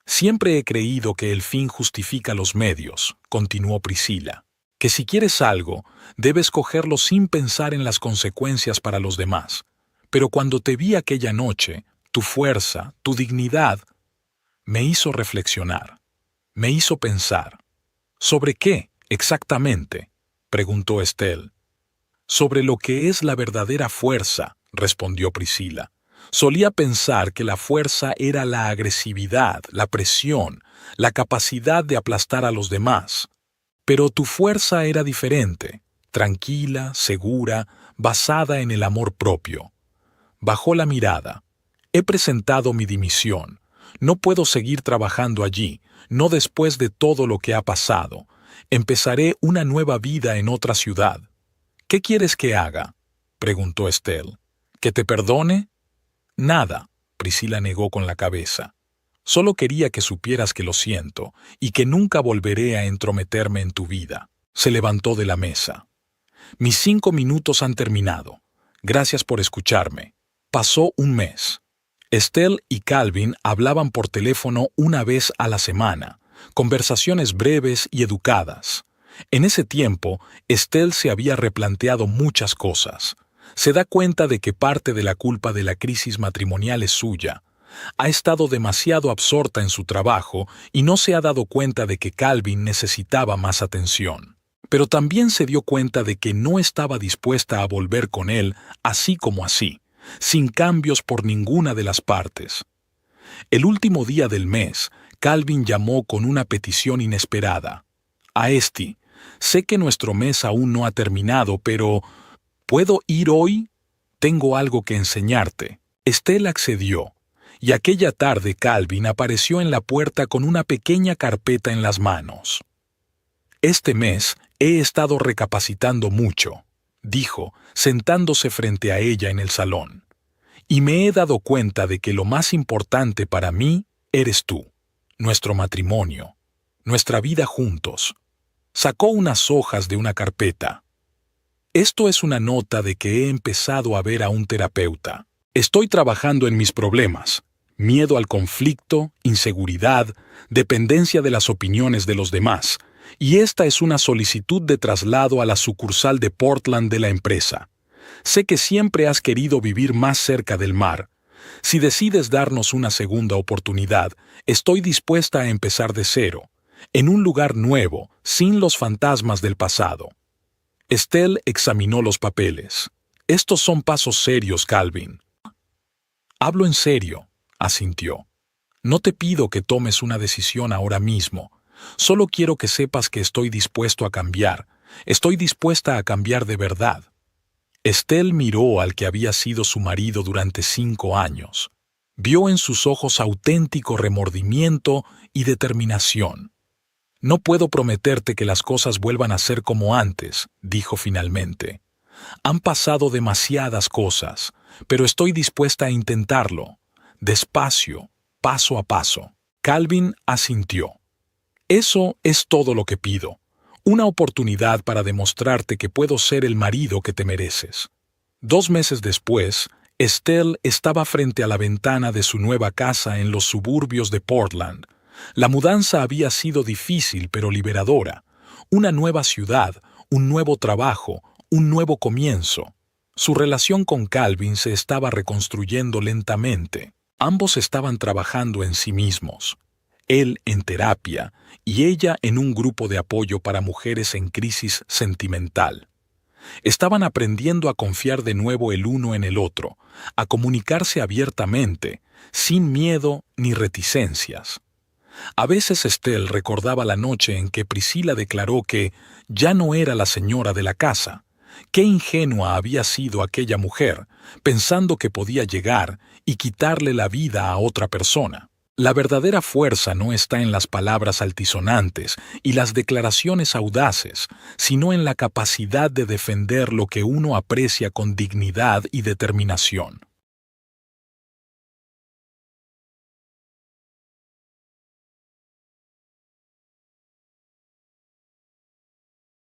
«Siempre he creído que el fin justifica los medios», continuó Priscilla, «que si quieres algo, debes cogerlo sin pensar en las consecuencias para los demás. Pero cuando te vi aquella noche, tu fuerza, tu dignidad, me hizo reflexionar, me hizo pensar». «¿Sobre qué, exactamente?», preguntó Estelle. «Sobre lo que es la verdadera fuerza», respondió Priscilla. «Solía pensar que la fuerza era la agresividad, la presión, la capacidad de aplastar a los demás. Pero tu fuerza era diferente, tranquila, segura, basada en el amor propio». Bajó la mirada. «He presentado mi dimisión. No puedo seguir trabajando allí, no después de todo lo que ha pasado. Empezaré una nueva vida en otra ciudad». «¿Qué quieres que haga?», preguntó Estelle. «¿Que te perdone?». «Nada», Priscilla negó con la cabeza. «Solo quería que supieras que lo siento y que nunca volveré a entrometerme en tu vida». Se levantó de la mesa. «Mis 5 minutos han terminado. Gracias por escucharme». Pasó un mes. Estelle y Calvin hablaban por teléfono una vez a la semana, conversaciones breves y educadas. En ese tiempo, Estelle se había replanteado muchas cosas. Se da cuenta de que parte de la culpa de la crisis matrimonial es suya. Ha estado demasiado absorta en su trabajo y no se ha dado cuenta de que Calvin necesitaba más atención. Pero también se dio cuenta de que no estaba dispuesta a volver con él así como así, sin cambios por ninguna de las partes. El último día del mes, Calvin llamó con una petición inesperada. «Aesti, sé que nuestro mes aún no ha terminado, pero ¿puedo ir hoy? Tengo algo que enseñarte». Estelle accedió, y aquella tarde Calvin apareció en la puerta con una pequeña carpeta en las manos. «Este mes he estado recapacitando mucho», dijo, sentándose frente a ella en el salón. «Y me he dado cuenta de que lo más importante para mí eres tú, nuestro matrimonio, nuestra vida juntos». Sacó unas hojas de una carpeta. «Esto es una nota de que he empezado a ver a un terapeuta. Estoy trabajando en mis problemas, miedo al conflicto, inseguridad, dependencia de las opiniones de los demás, y esta es una solicitud de traslado a la sucursal de Portland de la empresa. Sé que siempre has querido vivir más cerca del mar. Si decides darnos una segunda oportunidad, estoy dispuesta a empezar de cero, en un lugar nuevo, sin los fantasmas del pasado». Estelle examinó los papeles. «Estos son pasos serios, Calvin». «Hablo en serio», asintió. «No te pido que tomes una decisión ahora mismo. Solo quiero que sepas que estoy dispuesto a cambiar, Estoy dispuesta a cambiar de verdad. Estelle miró al que había sido su marido durante 5 años. Vio en sus ojos auténtico remordimiento y determinación. No puedo prometerte que las cosas vuelvan a ser como antes, dijo finalmente. Han pasado demasiadas cosas, pero estoy dispuesta a intentarlo, despacio, paso a paso. Calvin asintió. Eso es todo lo que pido. Una oportunidad para demostrarte que puedo ser el marido que te mereces. 2 meses después, Estelle estaba frente a la ventana de su nueva casa en los suburbios de Portland. La mudanza había sido difícil pero liberadora. Una nueva ciudad, un nuevo trabajo, un nuevo comienzo. Su relación con Calvin se estaba reconstruyendo lentamente. Ambos estaban trabajando en sí mismos. Él en terapia y ella en un grupo de apoyo para mujeres en crisis sentimental. Estaban aprendiendo a confiar de nuevo el uno en el otro, a comunicarse abiertamente, sin miedo ni reticencias. A veces Estelle recordaba la noche en que Priscilla declaró que ya no era la señora de la casa. Qué ingenua había sido aquella mujer, pensando que podía llegar y quitarle la vida a otra persona. La verdadera fuerza no está en las palabras altisonantes y las declaraciones audaces, sino en la capacidad de defender lo que uno aprecia con dignidad y determinación.